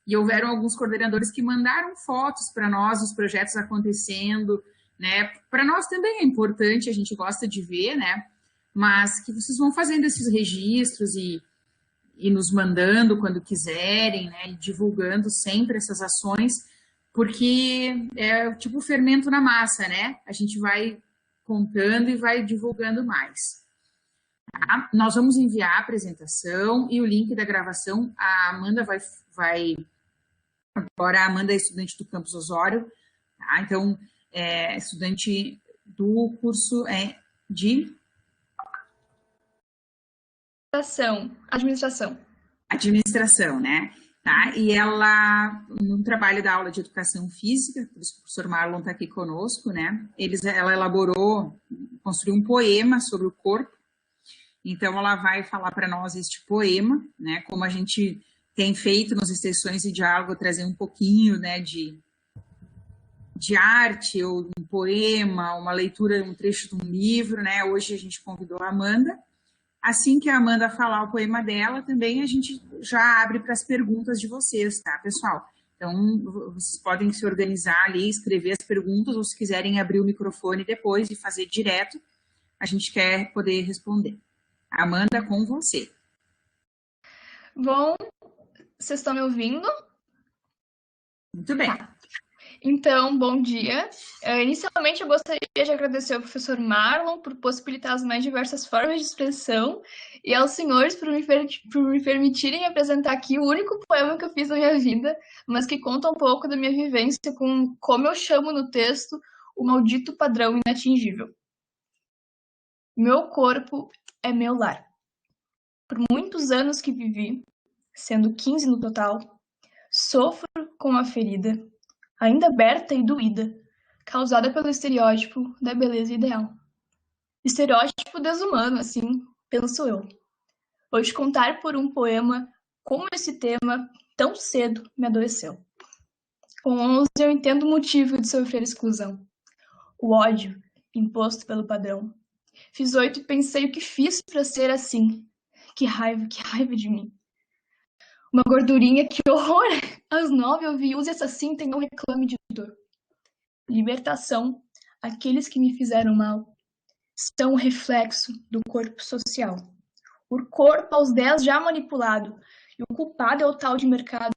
Speaker 1: e houveram alguns coordenadores que mandaram fotos para nós dos projetos acontecendo, né, para nós também é importante, a gente gosta de ver, né, mas que vocês vão fazendo esses registros e nos mandando quando quiserem, né, e divulgando sempre essas ações, porque é tipo fermento na massa, né, a gente vai contando e vai divulgando mais. Tá? Nós vamos enviar a apresentação e o link da gravação. A Amanda vai... Agora, a Amanda é estudante do Campus Osório, tá? Então, é estudante do curso de... Administração, né? Tá? E ela, no trabalho da aula de educação física, por isso que o professor Marlon está aqui conosco, né? Ela elaborou, construiu um poema sobre o corpo. Então, ela vai falar para nós este poema, né? Como a gente tem feito nas sessões de diálogo, trazer um pouquinho, né, de arte, ou um poema, uma leitura, um trecho de um livro, né? Hoje a gente convidou a Amanda. Assim que a Amanda falar o poema dela, também a gente já abre para as perguntas de vocês, tá, pessoal? Então, vocês podem se organizar ali, escrever as perguntas, ou se quiserem abrir o microfone depois e fazer direto, a gente quer poder responder. Amanda, com você.
Speaker 3: Bom, vocês estão me ouvindo?
Speaker 1: Muito bem.
Speaker 3: Tá. Então, bom dia. Inicialmente, eu gostaria de agradecer ao professor Marlon por possibilitar as mais diversas formas de expressão e aos senhores por me permitirem apresentar aqui o único poema que eu fiz na minha vida, mas que conta um pouco da minha vivência com, como eu chamo no texto, o maldito padrão inatingível. Meu corpo é meu lar. Por muitos anos que vivi, sendo 15 no total, sofro com a ferida, ainda aberta e doída, causada pelo estereótipo da beleza ideal. Estereótipo desumano, assim, penso eu. Vou te contar por um poema como esse tema, tão cedo, me adoeceu. Com 11 eu entendo o motivo de sofrer exclusão. O ódio, imposto pelo padrão. Fiz 8 e pensei o que fiz para ser assim. Que raiva de mim. Uma gordurinha, que horror! Às 9 eu vi, use essa cinta e não reclame de dor. Libertação, aqueles que me fizeram mal, são o reflexo do corpo social. O corpo aos 10 já manipulado, e o culpado é o tal de mercado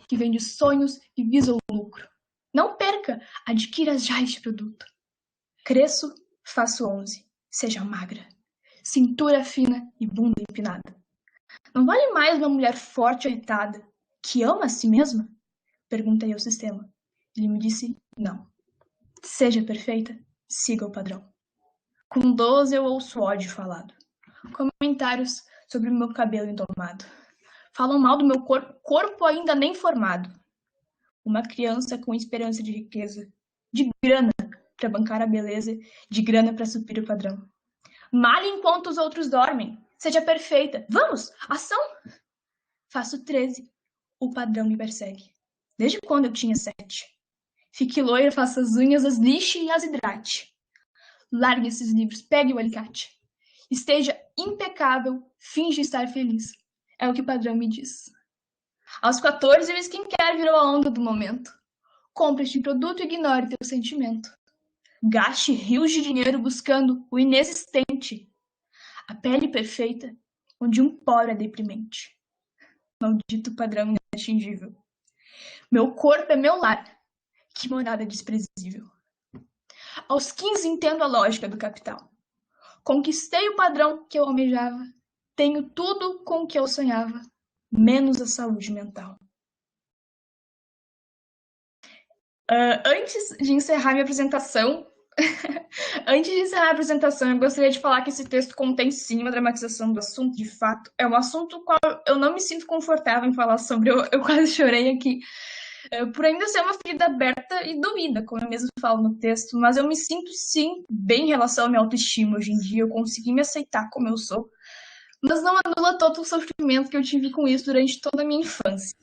Speaker 3: que vende sonhos e visa o lucro. Não perca, adquira já este produto. Cresço, faço 11, seja magra, cintura fina e bunda empinada. Não vale mais uma mulher forte e agitada, que ama a si mesma? Perguntei ao sistema. Ele me disse não. Seja perfeita, siga o padrão. Com 12 eu ouço ódio falado. Comentários sobre o meu cabelo endomado. Falam mal do meu corpo ainda nem formado. Uma criança com esperança de riqueza, de grana para bancar a beleza, de grana para suprir o padrão. Male enquanto os outros dormem. Seja perfeita. Vamos, ação! Faço 13. O padrão me persegue. Desde quando eu tinha 7. Fique loira, faça as unhas, as lixe e as hidrate. Largue esses livros, pegue o alicate. Esteja impecável, finge estar feliz. É o que o padrão me diz. Aos 14, o skincare virou a onda do momento. Compre este produto e ignore teu sentimento. Gaste rios de dinheiro buscando o inexistente. A pele perfeita, onde um poro é deprimente. Maldito padrão inatingível. Meu corpo é meu lar. Que morada desprezível. Aos 15 entendo a lógica do capital. Conquistei o padrão que eu almejava. Tenho tudo com o que eu sonhava, menos a saúde mental. Antes de encerrar minha apresentação, eu gostaria de falar que esse texto contém sim uma dramatização do assunto, de fato. É um assunto com qual eu não me sinto confortável em falar sobre, eu quase chorei aqui, por ainda ser uma ferida aberta e doída, como eu mesmo falo no texto, mas eu me sinto sim bem em relação à minha autoestima hoje em dia, eu consegui me aceitar como eu sou, mas não anula todo o sofrimento que eu tive com isso durante toda a minha infância.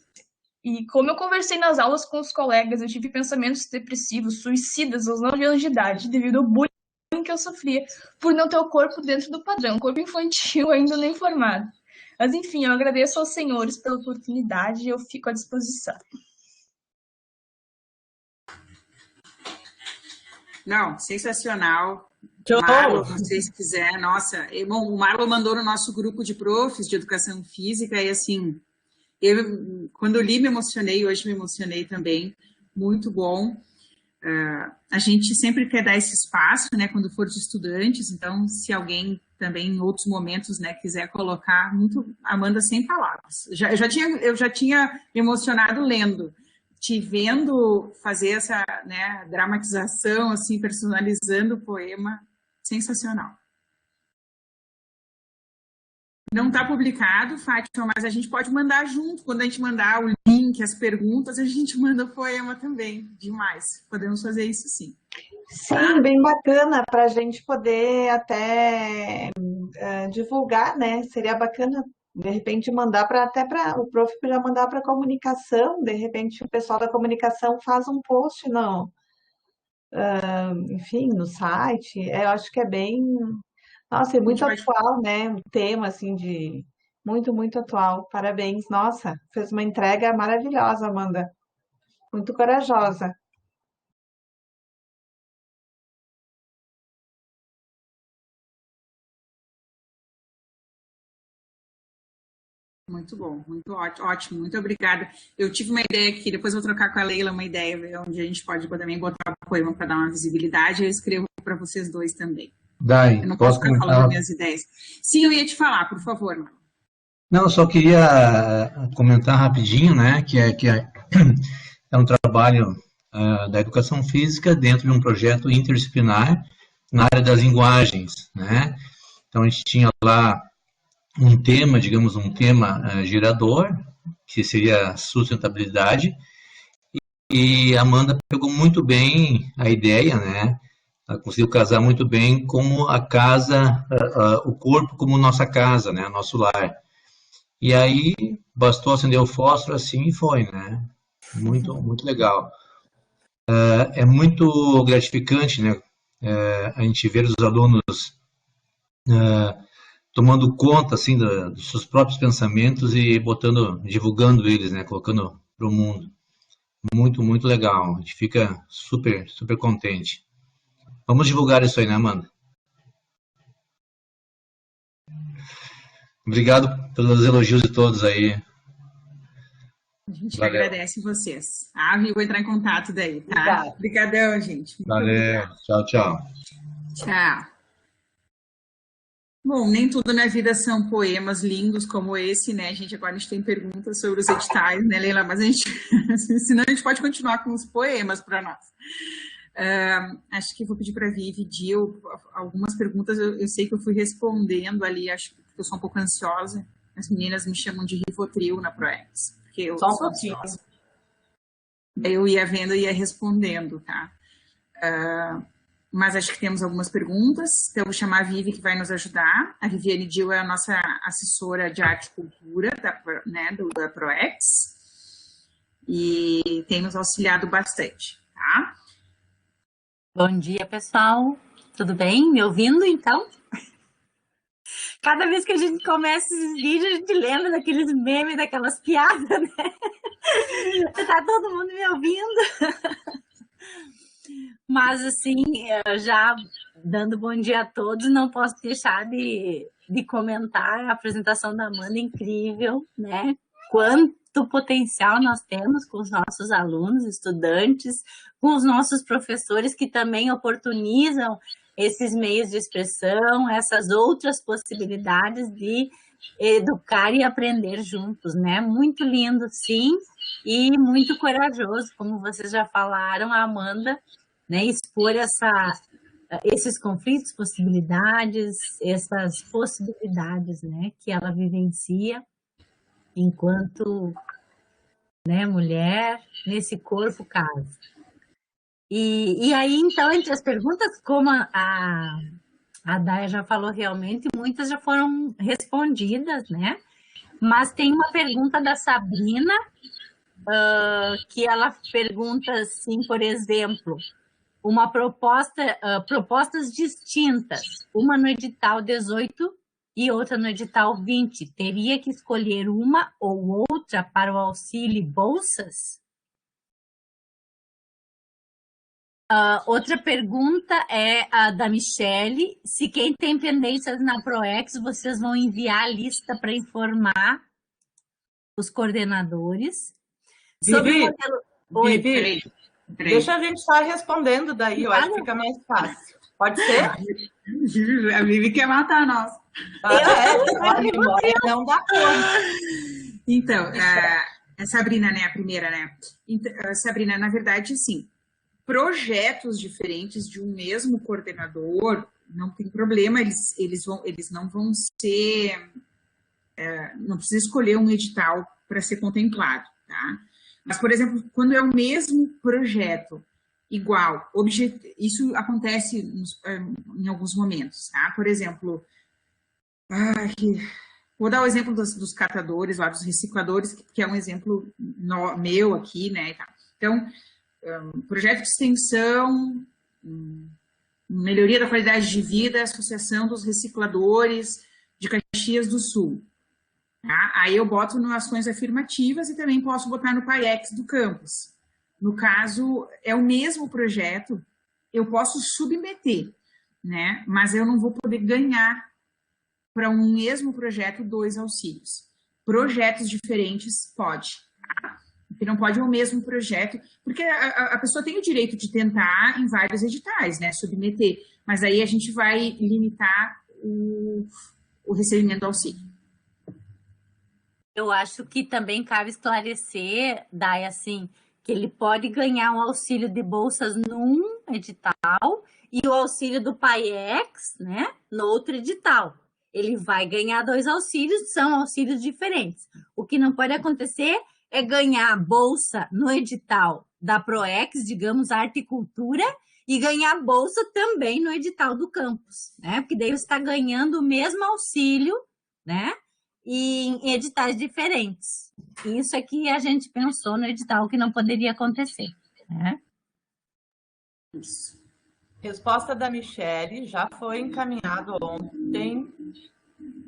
Speaker 3: E como eu conversei nas aulas com os colegas, eu tive pensamentos depressivos, suicidas aos 9 anos de idade, devido ao bullying que eu sofria por não ter o corpo dentro do padrão, corpo infantil ainda nem formado. Mas enfim, eu agradeço aos senhores pela oportunidade e eu fico à disposição.
Speaker 1: Não, sensacional. Marlon, não sei se quiser, nossa, bom, o Marlon mandou no nosso grupo de profs de educação física e assim, quando eu li me emocionei, hoje me emocionei também, muito bom. A gente sempre quer dar esse espaço, né, quando for de estudantes, então se alguém também em outros momentos, né, quiser colocar, muito, Amanda, sem palavras. Eu já tinha me emocionado lendo, te vendo fazer essa, né, dramatização, assim, personalizando o poema, sensacional. Não está publicado, Fátima, mas a gente pode mandar junto. Quando a gente mandar o link, as perguntas, a gente manda o poema também. Demais. Podemos fazer isso sim.
Speaker 2: Sim, bem bacana para a gente poder até divulgar, né? Seria bacana, de repente, mandar até para o prof já mandar para a comunicação. De repente, o pessoal da comunicação faz um post, não, enfim, no site. Eu acho que é bem. Nossa, é muito atual, né? Um tema, assim, de... Muito, muito atual. Parabéns. Nossa, fez uma entrega maravilhosa, Amanda. Muito corajosa.
Speaker 1: Muito bom, muito ótimo, muito obrigada. Eu tive uma ideia aqui, depois vou trocar com a Leila uma ideia, onde a gente pode também botar o poema para dar uma visibilidade, eu escrevo para vocês dois também.
Speaker 4: Dai,
Speaker 1: eu não posso ficar falando minhas ideias. Sim, eu ia te falar, por favor, Marlon.
Speaker 4: Não, eu só queria comentar rapidinho, né, que é um trabalho da educação física dentro de um projeto interdisciplinar na área das linguagens, né? Então, a gente tinha lá um tema, digamos, um tema gerador, que seria sustentabilidade, e a Amanda pegou muito bem a ideia, né? Ela conseguiu casar muito bem como a casa, o corpo como nossa casa, né? Nosso lar. E aí, bastou acender o fósforo assim e foi, né? Muito, muito legal. É muito gratificante, né? A gente ver os alunos tomando conta, assim, dos seus próprios pensamentos e divulgando eles, né? Colocando para o mundo. Muito, muito legal. A gente fica super, super contente. Vamos divulgar isso aí, né, Amanda? Obrigado pelos elogios de todos aí.
Speaker 1: A gente agradece vocês. Eu vou entrar em contato daí, tá? Obrigadão, gente.
Speaker 4: Valeu. Tchau, tchau.
Speaker 1: Tchau. Bom, nem tudo na vida são poemas lindos como esse, né, gente? Agora a gente tem perguntas sobre os editais, né, Leila? Mas a gente, senão a gente pode continuar com os poemas para nós. Acho que vou pedir para a Vivi, algumas perguntas eu sei que eu fui respondendo ali, acho que eu sou um pouco ansiosa. As meninas me chamam de Rivotril na ProEx, porque eu sou ansiosa. Eu ia vendo e ia respondendo, tá? Mas acho que temos algumas perguntas, então eu vou chamar a Vivi, que vai nos ajudar. A Viviane Dil é a nossa assessora de arte e cultura da ProEx, e tem nos auxiliado bastante, tá?
Speaker 5: Bom dia, pessoal. Tudo bem? Me ouvindo, então? Cada vez que a gente começa esses vídeos, a gente lembra daqueles memes, daquelas piadas, né? Tá todo mundo me ouvindo? Mas, assim, já dando bom dia a todos, não posso deixar de comentar a apresentação da Amanda, incrível, né? Quanto potencial nós temos com os nossos alunos, estudantes, com os nossos professores que também oportunizam esses meios de expressão, essas outras possibilidades de educar e aprender juntos, né? Muito lindo, sim, e muito corajoso, como vocês já falaram, a Amanda, né, expor esses conflitos, possibilidades, essas possibilidades, né, que ela vivencia enquanto, né, mulher nesse corpo casa. E aí, então, entre as perguntas, como a Daya já falou realmente, muitas já foram respondidas, né? Mas tem uma pergunta da Sabrina, que ela pergunta assim, por exemplo, propostas distintas, uma no edital 18 e outra no edital 20, teria que escolher uma ou outra para o auxílio e bolsas? Outra pergunta é a da Michele, se quem tem pendências na ProEx, vocês vão enviar a lista para informar os coordenadores.
Speaker 2: Vivi, Deixa a gente estar respondendo daí, eu acho que fica mais fácil. Pode ser?
Speaker 1: A Vivi quer matar nós.
Speaker 2: Não dá conta.
Speaker 1: Então, a Sabrina, né, a primeira, né? Então, Sabrina, na verdade, sim, projetos diferentes de um mesmo coordenador, não tem problema, eles não vão ser, não precisa escolher um edital para ser contemplado, tá? Mas, por exemplo, quando é o mesmo projeto, igual, isso acontece em alguns momentos, tá? Por exemplo, vou dar o exemplo dos catadores, lá, dos recicladores, que é um exemplo meu aqui, né? Então, projeto de extensão, melhoria da qualidade de vida, Associação dos Recicladores de Caxias do Sul. Tá? Aí eu boto no ações afirmativas e também posso botar no PAEX do campus. No caso, é o mesmo projeto, eu posso submeter, né? Mas eu não vou poder ganhar para um mesmo projeto 2 auxílios. Projetos diferentes, pode. Tá? Porque não pode o mesmo projeto, porque a pessoa tem o direito de tentar em vários editais, né? Submeter. Mas aí a gente vai limitar o recebimento do auxílio.
Speaker 5: Eu acho que também cabe esclarecer, Dai, assim, que ele pode ganhar um auxílio de bolsas num edital e o auxílio do PAEX, né, no outro edital. Ele vai ganhar 2 auxílios, são auxílios diferentes. O que não pode acontecer é ganhar bolsa no edital da PROEX, digamos, Arte e Cultura, e ganhar bolsa também no edital do campus, né? Porque daí você está ganhando o mesmo auxílio, né? E em editais diferentes. Isso é que a gente pensou no edital que não poderia acontecer, né?
Speaker 1: Isso.
Speaker 2: Resposta da Michele, já foi encaminhado ontem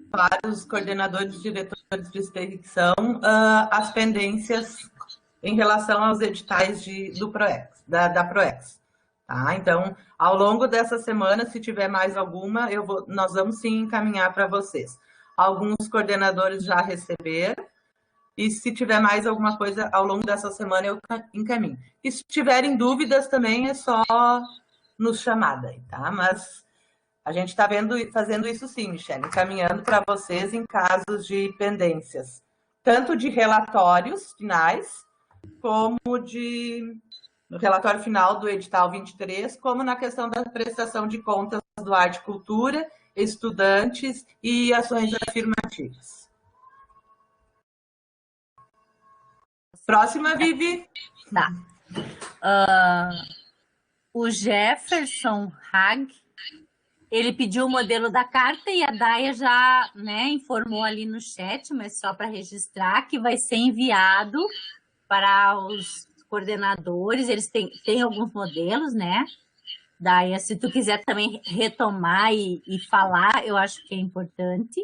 Speaker 2: para os coordenadores e diretores de extensão as pendências em relação aos editais do PROEX, da PROEX. Tá? Então, ao longo dessa semana, se tiver mais alguma, nós vamos sim encaminhar para vocês. Alguns coordenadores já receberam, e se tiver mais alguma coisa ao longo dessa semana, eu encaminho. E se tiverem dúvidas também, é só nos chamar daí, tá? Mas a gente está fazendo isso sim, Michele, encaminhando para vocês em casos de pendências, tanto de relatórios finais, como no relatório final do edital 23, como na questão da prestação de contas do Arte e Cultura, estudantes e ações afirmativas. Próxima, Vivi.
Speaker 5: Tá. O Jefferson Hag, ele pediu o modelo da carta e a Daia já, né, informou ali no chat, mas só para registrar, que vai ser enviado para os coordenadores. Eles têm alguns modelos, né? Daia, se tu quiser também retomar e falar, eu acho que é importante.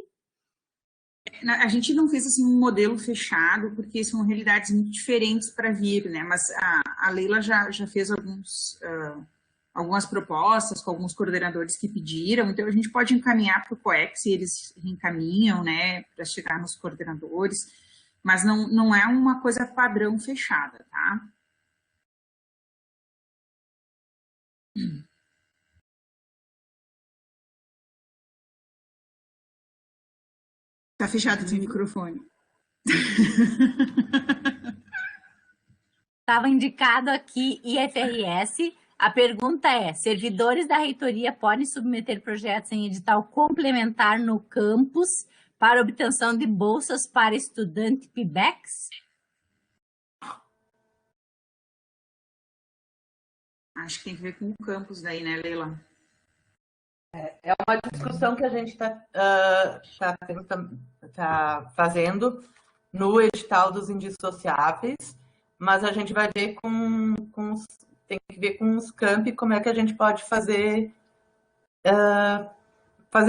Speaker 1: A gente não fez assim um modelo fechado, porque são realidades muito diferentes para vir, né? Mas a Leila já fez algumas propostas com alguns coordenadores que pediram, então a gente pode encaminhar para o COEX e eles encaminham, né, para chegar nos coordenadores, mas não é uma coisa padrão fechada, tá? Tá fechado o microfone.
Speaker 5: Estava indicado aqui IFRS. A pergunta é: servidores da reitoria podem submeter projetos em edital complementar no campus para obtenção de bolsas para estudante PIBEX?
Speaker 1: Acho que tem que ver com o campus daí, né, Leila?
Speaker 2: É uma discussão que a gente tá fazendo no edital dos indissociáveis, mas a gente vai ver tem que ver com os campi como é que a gente pode fazer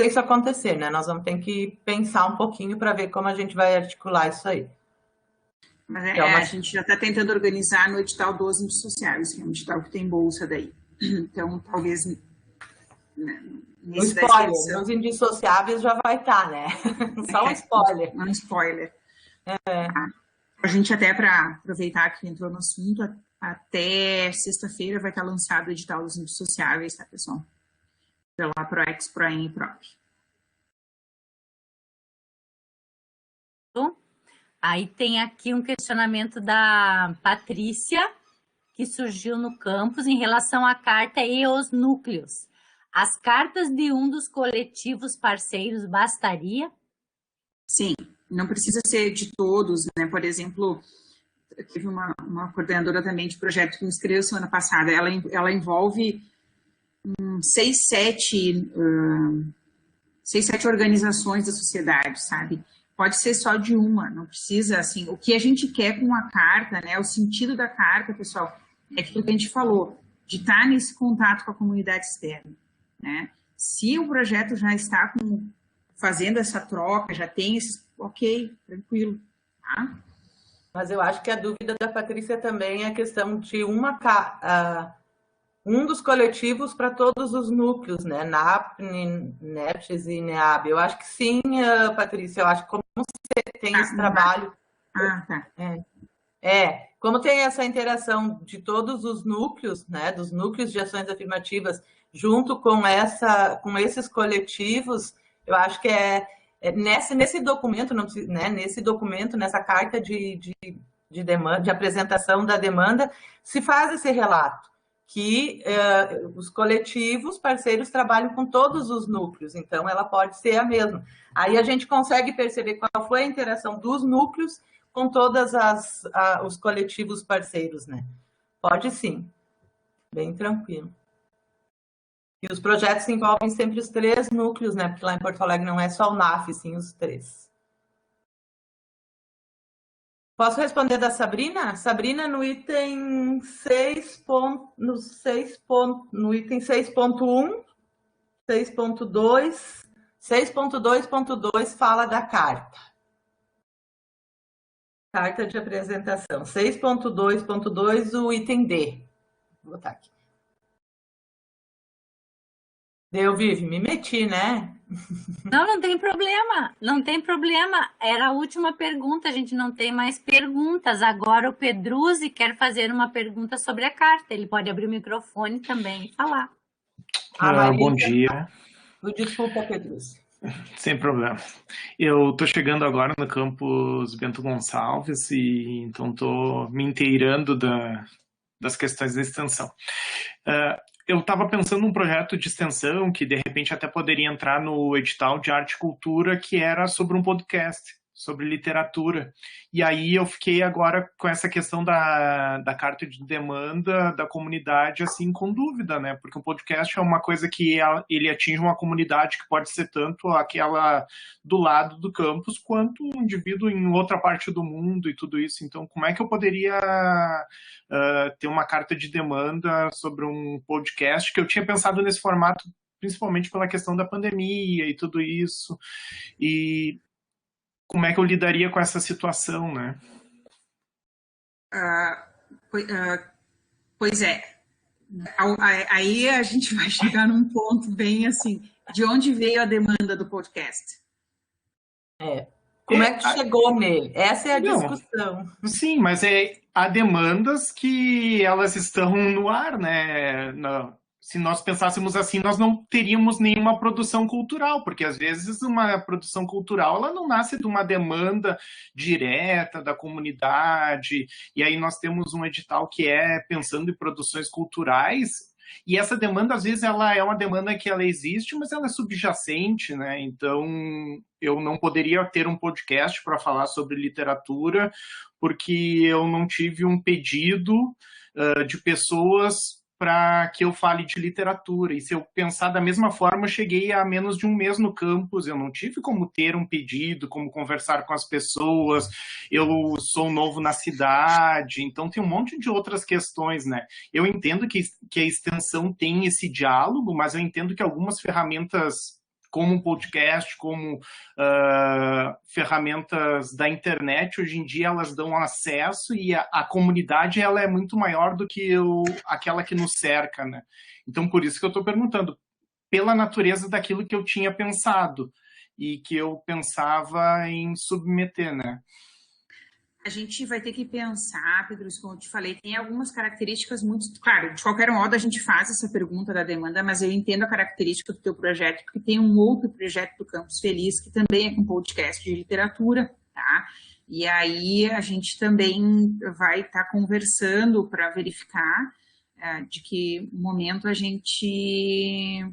Speaker 2: isso acontecer, né? Nós vamos ter que pensar um pouquinho para ver como a gente vai articular isso aí.
Speaker 1: Mas a gente já está tentando organizar no edital dos indissociáveis, que é um edital que tem bolsa daí. Então, talvez...
Speaker 2: Um spoiler, nos indissociáveis já vai estar, né? Só um spoiler.
Speaker 1: Um spoiler. A gente até, para aproveitar que entrou no assunto, até sexta-feira vai estar lançado o edital dos indissociáveis, tá, pessoal? Pela ProEx, ProEM e PROP.
Speaker 5: Aí tem aqui um questionamento da Patrícia, que surgiu no campus em relação à carta e os núcleos. As cartas de um dos coletivos parceiros bastaria?
Speaker 1: Sim, não precisa ser de todos, né? Por exemplo, teve uma coordenadora também de projeto que me inscreveu semana passada. Ela envolve 6, 7 organizações da sociedade, sabe? Pode ser só de uma, não precisa, assim, o que a gente quer com a carta, né, o sentido da carta, pessoal, é aquilo que a gente falou, de estar nesse contato com a comunidade externa, né? Se o projeto já está fazendo essa troca, já tem esses, ok, tranquilo, tá?
Speaker 2: Mas eu acho que a dúvida da Patrícia também é a questão de um dos coletivos para todos os núcleos, né? NAP, NEPS e NEAB. Eu acho que sim, Patrícia, eu acho que como você tem esse trabalho...
Speaker 1: Tá.
Speaker 2: Como tem essa interação de todos os núcleos, né? Dos núcleos de ações afirmativas, junto com esses coletivos, eu acho que nesse documento, não precisa, né? Nesse documento, nessa carta de demanda, de apresentação da demanda, se faz esse relato, que os coletivos parceiros trabalham com todos os núcleos, então ela pode ser a mesma. Aí a gente consegue perceber qual foi a interação dos núcleos com todos os coletivos parceiros, né? Pode sim, bem tranquilo. E os projetos envolvem sempre os 3 núcleos, né? Porque lá em Porto Alegre não é só o NAF, sim os 3. Posso responder da Sabrina? Sabrina, no item 6. No item 6.1, 6.2, 6.2.2 fala da carta. Carta de apresentação. 6.2.2, o item D. Vou botar aqui. Deu, Vivi? Me meti, né?
Speaker 5: Não tem problema. Não tem problema. Era a última pergunta, a gente não tem mais perguntas. Agora o Pedruzzi quer fazer uma pergunta sobre a carta. Ele pode abrir o microfone também e falar.
Speaker 6: Bom dia.
Speaker 2: Desculpa, Pedruzzi.
Speaker 6: Sem problema. Eu estou chegando agora no campus Bento Gonçalves e então estou me inteirando das questões da extensão. Eu estava pensando num projeto de extensão que, de repente, até poderia entrar no edital de arte e cultura, que era sobre um podcast, sobre literatura. E aí eu fiquei agora com essa questão da carta de demanda da comunidade, assim, com dúvida, né? Porque um podcast é uma coisa que ele atinge uma comunidade que pode ser tanto aquela do lado do campus, quanto um indivíduo em outra parte do mundo e tudo isso. Então, como é que eu poderia ter uma carta de demanda sobre um podcast, que eu tinha pensado nesse formato principalmente pela questão da pandemia e tudo isso, e como é que eu lidaria com essa situação, né?
Speaker 1: Pois é. Aí a gente vai chegar num ponto bem assim, de onde veio a demanda do podcast?
Speaker 2: Como é que chegou nele? Essa é a discussão.
Speaker 6: Sim, mas há demandas que elas estão no ar, né? Se nós pensássemos assim, nós não teríamos nenhuma produção cultural, porque às vezes uma produção cultural ela não nasce de uma demanda direta da comunidade, e aí nós temos um edital que é pensando em produções culturais, e essa demanda, às vezes, ela é uma demanda que ela existe, mas ela é subjacente, né? Então, eu não poderia ter um podcast para falar sobre literatura, porque eu não tive um pedido de pessoas para que eu fale de literatura. E se eu pensar da mesma forma, eu cheguei a menos de um mês no campus, eu não tive como ter um pedido, como conversar com as pessoas, eu sou novo na cidade, então tem um monte de outras questões, né? Eu entendo que a extensão tem esse diálogo, mas eu entendo que algumas ferramentas como um podcast, como ferramentas da internet, hoje em dia elas dão acesso e a comunidade ela é muito maior do que aquela que nos cerca, né? Então, por isso que eu estou perguntando, pela natureza daquilo que eu tinha pensado e que eu pensava em submeter, né?
Speaker 1: A gente vai ter que pensar, Pedro, como eu te falei, tem algumas características muito... Claro, de qualquer modo a gente faz essa pergunta da demanda, mas eu entendo a característica do teu projeto, porque tem um outro projeto do Campus Feliz, que também é com podcast de literatura, tá? E aí a gente também vai estar conversando para verificar de que momento a gente...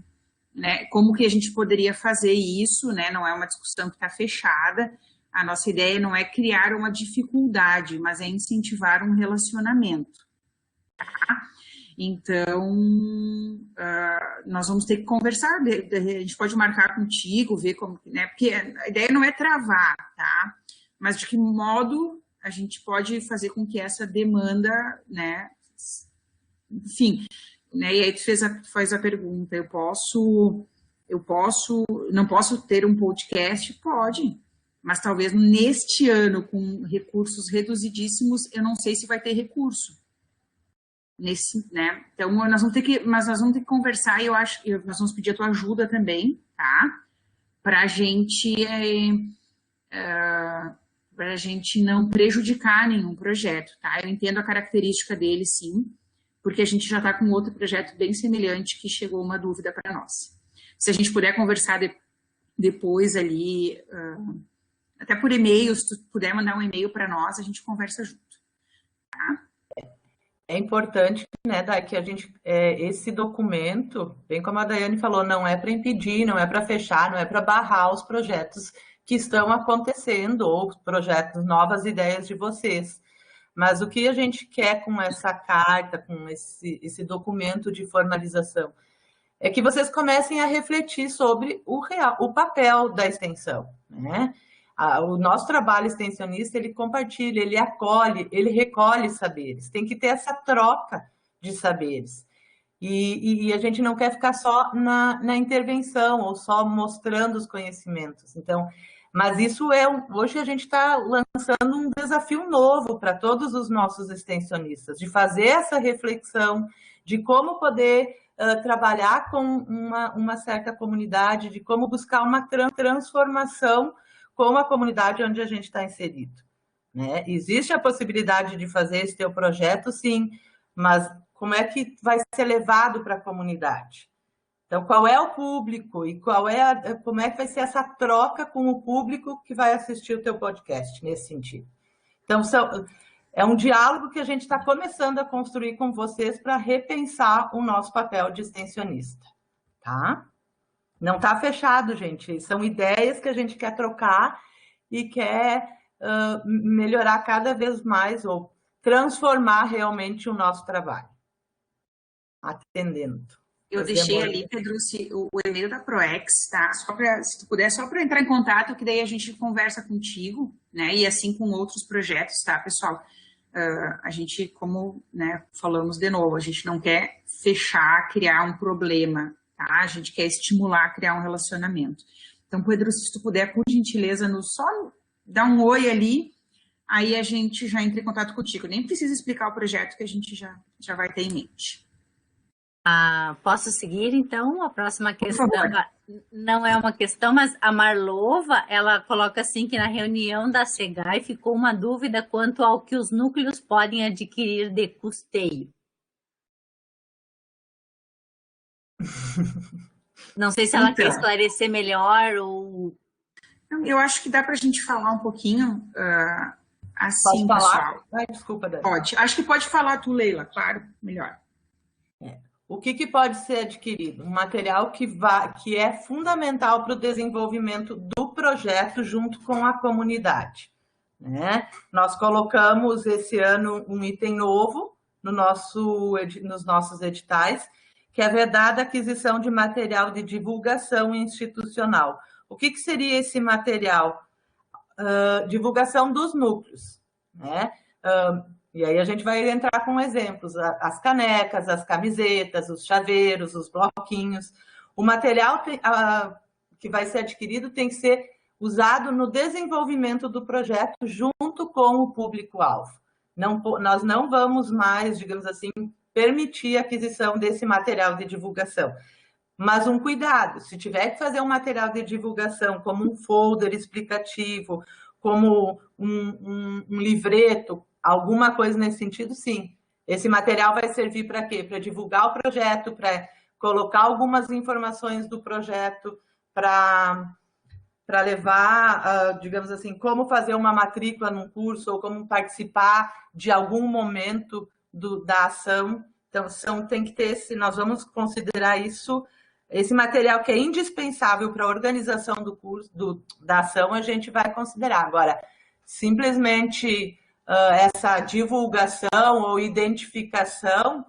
Speaker 1: Né, como que a gente poderia fazer isso, né? Não é uma discussão que está fechada. A nossa ideia não é criar uma dificuldade, mas é incentivar um relacionamento. Tá? Então, nós vamos ter que conversar, a gente pode marcar contigo, ver como, né? Porque a ideia não é travar, tá? Mas de que modo a gente pode fazer com que essa demanda, né? Enfim, né? E aí tu faz a pergunta, não posso ter um podcast? Pode. Mas talvez neste ano, com recursos reduzidíssimos, eu não sei se vai ter recurso. Né? Então, nós vamos ter que conversar, e eu acho que nós vamos pedir a tua ajuda também, tá? Para a gente não prejudicar nenhum projeto, tá? Eu entendo a característica dele, sim, porque a gente já está com outro projeto bem semelhante que chegou uma dúvida para nós. Se a gente puder conversar depois ali... até por e-mail, se tu puder mandar um e-mail para nós, a gente conversa junto. Tá?
Speaker 2: É importante, né, Day, que a gente, esse documento, bem como a Daiane falou, não é para impedir, não é para fechar, não é para barrar os projetos que estão acontecendo, ou projetos, novas ideias de vocês. Mas o que a gente quer com essa carta, com esse documento de formalização, é que vocês comecem a refletir sobre o papel da extensão, né? O nosso trabalho extensionista, ele compartilha, ele acolhe, ele recolhe saberes. Tem que ter essa troca de saberes. E a gente não quer ficar só na intervenção ou só mostrando os conhecimentos. Então, mas isso hoje a gente está lançando um desafio novo para todos os nossos extensionistas, de fazer essa reflexão de como poder trabalhar com uma certa comunidade, de como buscar uma transformação com a comunidade onde a gente está inserido. Né? Existe a possibilidade de fazer esse teu projeto, sim, mas como é que vai ser levado para a comunidade? Então, qual é o público e como é que vai ser essa troca com o público que vai assistir o teu podcast, nesse sentido? Então, é um diálogo que a gente está começando a construir com vocês para repensar o nosso papel de extensionista, tá? Não está fechado, gente. São ideias que a gente quer trocar e quer melhorar cada vez mais ou transformar realmente o nosso trabalho. Atendendo.
Speaker 1: Eu deixei ali, Pedro, o e-mail da Proex, tá? Se tu puder, só para entrar em contato, que daí a gente conversa contigo, né? E assim com outros projetos, tá, pessoal? A gente, como, né, falamos de novo, a gente não quer fechar, criar um problema, tá? A gente quer estimular, criar um relacionamento. Então, Pedro, se tu puder, por gentileza, só dar um oi ali, aí a gente já entra em contato contigo. Nem precisa explicar o projeto que a gente já vai ter em mente.
Speaker 5: Posso seguir, então? A próxima questão não é uma questão, mas a Marlova, ela coloca assim que na reunião da SEGAI ficou uma dúvida quanto ao que os núcleos podem adquirir de custeio. Não sei se ela quer esclarecer melhor ou...
Speaker 1: Eu acho que dá para a gente falar um pouquinho assim,
Speaker 2: pode falar?
Speaker 1: pessoal.
Speaker 2: Ai, desculpa, Dani.
Speaker 1: Pode. Acho que pode falar tu, Leila, claro, melhor.
Speaker 2: O que pode ser adquirido? Um material que é fundamental para o desenvolvimento do projeto junto com a comunidade. Né? Nós colocamos esse ano um item novo nos nossos editais, que é a vedada aquisição de material de divulgação institucional. O que seria esse material? Divulgação dos núcleos, né? E aí a gente vai entrar com exemplos, as canecas, as camisetas, os chaveiros, os bloquinhos. O material que vai ser adquirido tem que ser usado no desenvolvimento do projeto junto com o público-alvo. Nós não vamos mais, digamos assim, permitir a aquisição desse material de divulgação. Mas um cuidado, se tiver que fazer um material de divulgação, como um folder explicativo, como um livreto, alguma coisa nesse sentido, sim. Esse material vai servir para quê? Para divulgar o projeto, para colocar algumas informações do projeto, para levar, digamos assim, como fazer uma matrícula num curso ou como participar de algum momento da ação. Então, tem que ter nós vamos considerar isso, esse material que é indispensável para a organização do curso, da ação, a gente vai considerar. Agora, simplesmente essa divulgação ou identificação,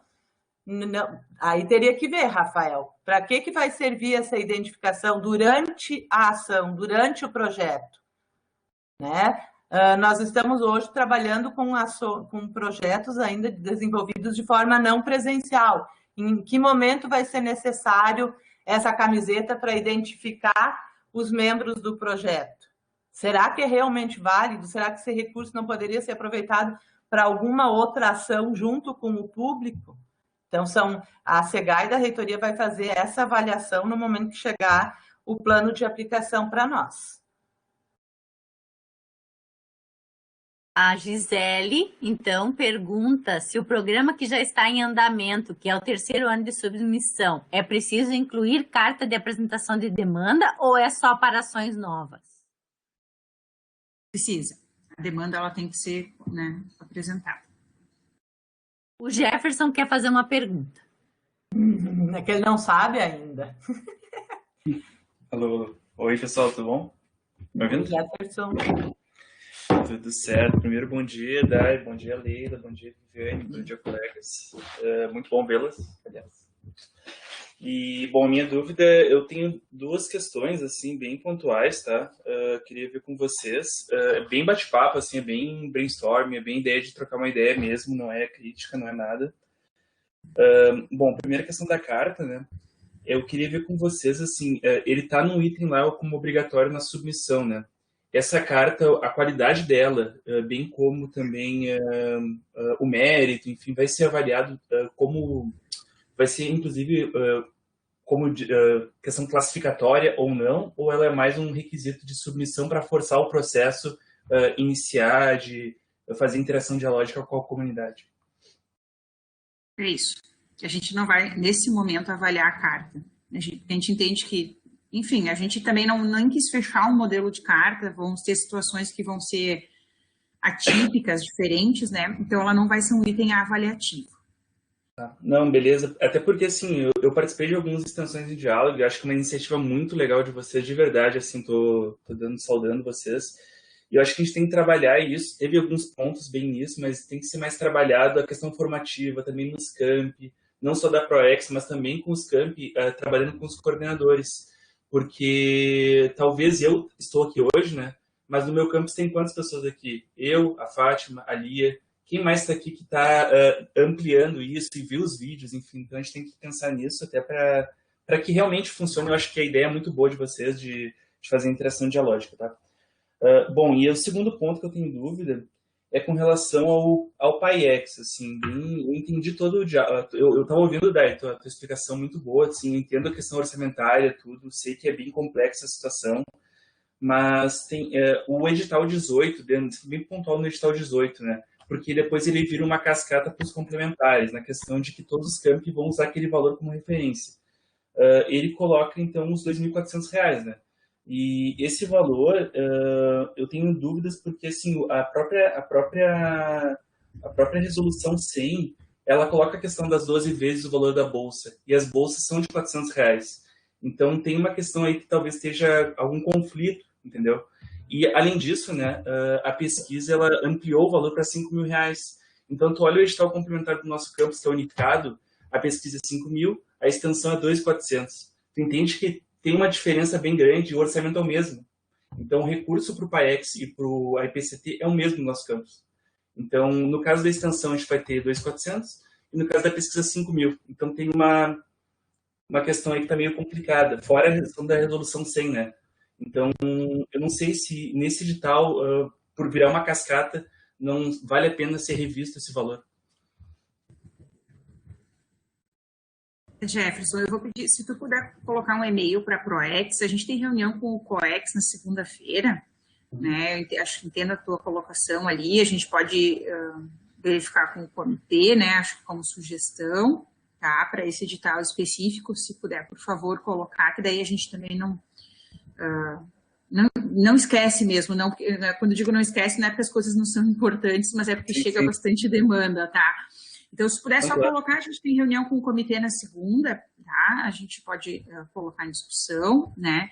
Speaker 2: não, aí teria que ver, Rafael, para que vai servir essa identificação durante a ação, durante o projeto, né? Nós estamos hoje trabalhando com projetos ainda desenvolvidos de forma não presencial. Em que momento vai ser necessário essa camiseta para identificar os membros do projeto? Será que é realmente válido? Será que esse recurso não poderia ser aproveitado para alguma outra ação junto com o público? Então, a SEGAI da reitoria vai fazer essa avaliação no momento que chegar o plano de aplicação para nós.
Speaker 5: A Gisele, então, pergunta se o programa que já está em andamento, que é o 3º ano de submissão, é preciso incluir carta de apresentação de demanda ou é só para ações novas?
Speaker 1: Precisa. A demanda ela tem que ser, né, apresentada.
Speaker 5: O Jefferson quer fazer uma pergunta.
Speaker 2: É que ele não sabe ainda.
Speaker 7: Alô, oi pessoal, tudo bom? Me ouvindo?
Speaker 2: Jefferson.
Speaker 7: Tudo certo. Primeiro, bom dia, Dai, bom dia, Leila, bom dia, Viviane, bom dia, colegas. Muito bom vê-las, aliás. E, bom, minha dúvida, eu tenho 2 questões, assim, bem pontuais, tá? Queria ver com vocês. É bem bate-papo, assim, é bem brainstorm, é bem ideia de trocar uma ideia mesmo, não é crítica, não é nada. Bom, primeira questão da carta, né? Eu queria ver com vocês, assim, ele tá no item lá como obrigatório na submissão, né? Essa carta, a qualidade dela, bem como também o mérito, enfim, vai ser avaliado como... Vai ser, inclusive, como questão classificatória ou não, ou ela é mais um requisito de submissão para forçar o processo iniciar, de fazer interação dialógica com a comunidade?
Speaker 1: É isso. A gente não vai, nesse momento, avaliar a carta. A gente entende que, enfim, a gente também não quis fechar um modelo de carta, vão ter situações que vão ser atípicas, diferentes, né? Então, ela não vai ser um item avaliativo.
Speaker 7: Não, beleza. Até porque, assim, eu participei de algumas extensões de diálogo e acho que é uma iniciativa muito legal de vocês, de verdade, assim, tô saudando vocês. E eu acho que a gente tem que trabalhar isso. Teve alguns pontos bem nisso, mas tem que ser mais trabalhado a questão formativa, também nos campi, não só da ProEx, mas também com os campi, trabalhando com os coordenadores. Porque talvez eu estou aqui hoje, né? Mas no meu campus tem quantas pessoas aqui? Eu, a Fátima, a Lia... Quem mais está aqui que está ampliando isso e viu os vídeos, enfim, então a gente tem que pensar nisso até para que realmente funcione. Eu acho que a ideia é muito boa de vocês de fazer interação dialógica, tá? Bom, e o segundo ponto que eu tenho dúvida é com relação ao PAIEX, assim, eu entendi todo o diálogo, eu estava ouvindo, Dai, tua explicação muito boa, assim, entendo a questão orçamentária, tudo, sei que é bem complexa a situação, mas tem o edital 18, bem pontual no edital 18, né? Porque depois ele vira uma cascata para os complementares, na questão de que todos os campi vão usar aquele valor como referência. Ele coloca, então, os R$ 2.400, né? E esse valor, eu tenho dúvidas porque, assim, a própria resolução 100, ela coloca a questão das 12 vezes o valor da bolsa, e as bolsas são de R$ 400. Então, tem uma questão aí que talvez esteja algum conflito, entendeu? E, além disso, né, a pesquisa ela ampliou o valor para R$ 5.000. Então, tu olha o edital complementar do nosso campus, que é unificado, a pesquisa é 5.000, a extensão é 2.400. Tu entende que tem uma diferença bem grande e o orçamento é o mesmo. Então, o recurso para o PAEX e para o IPCT é o mesmo no nosso campus. Então, no caso da extensão, a gente vai ter 2.400 e no caso da pesquisa, 5.000. Então, tem uma questão aí que está meio complicada, fora a questão da resolução 100, né? Então, eu não sei se nesse edital, por virar uma cascata, não vale a pena ser revisto esse valor.
Speaker 1: Jefferson, eu vou pedir, se tu puder colocar um e-mail para a ProEx, a gente tem reunião com o COEX na segunda-feira, né? Acho que entendo a tua colocação ali, a gente pode verificar com o comitê, né? Acho que como sugestão, tá? Para esse edital específico, se puder, por favor, colocar, que daí a gente também não esquece mesmo, não, quando digo não esquece, não é porque as coisas não são importantes, mas é porque chega bastante demanda, tá? Então, se puder só colocar, a gente tem reunião com o comitê na segunda, tá? A gente pode colocar em discussão, né?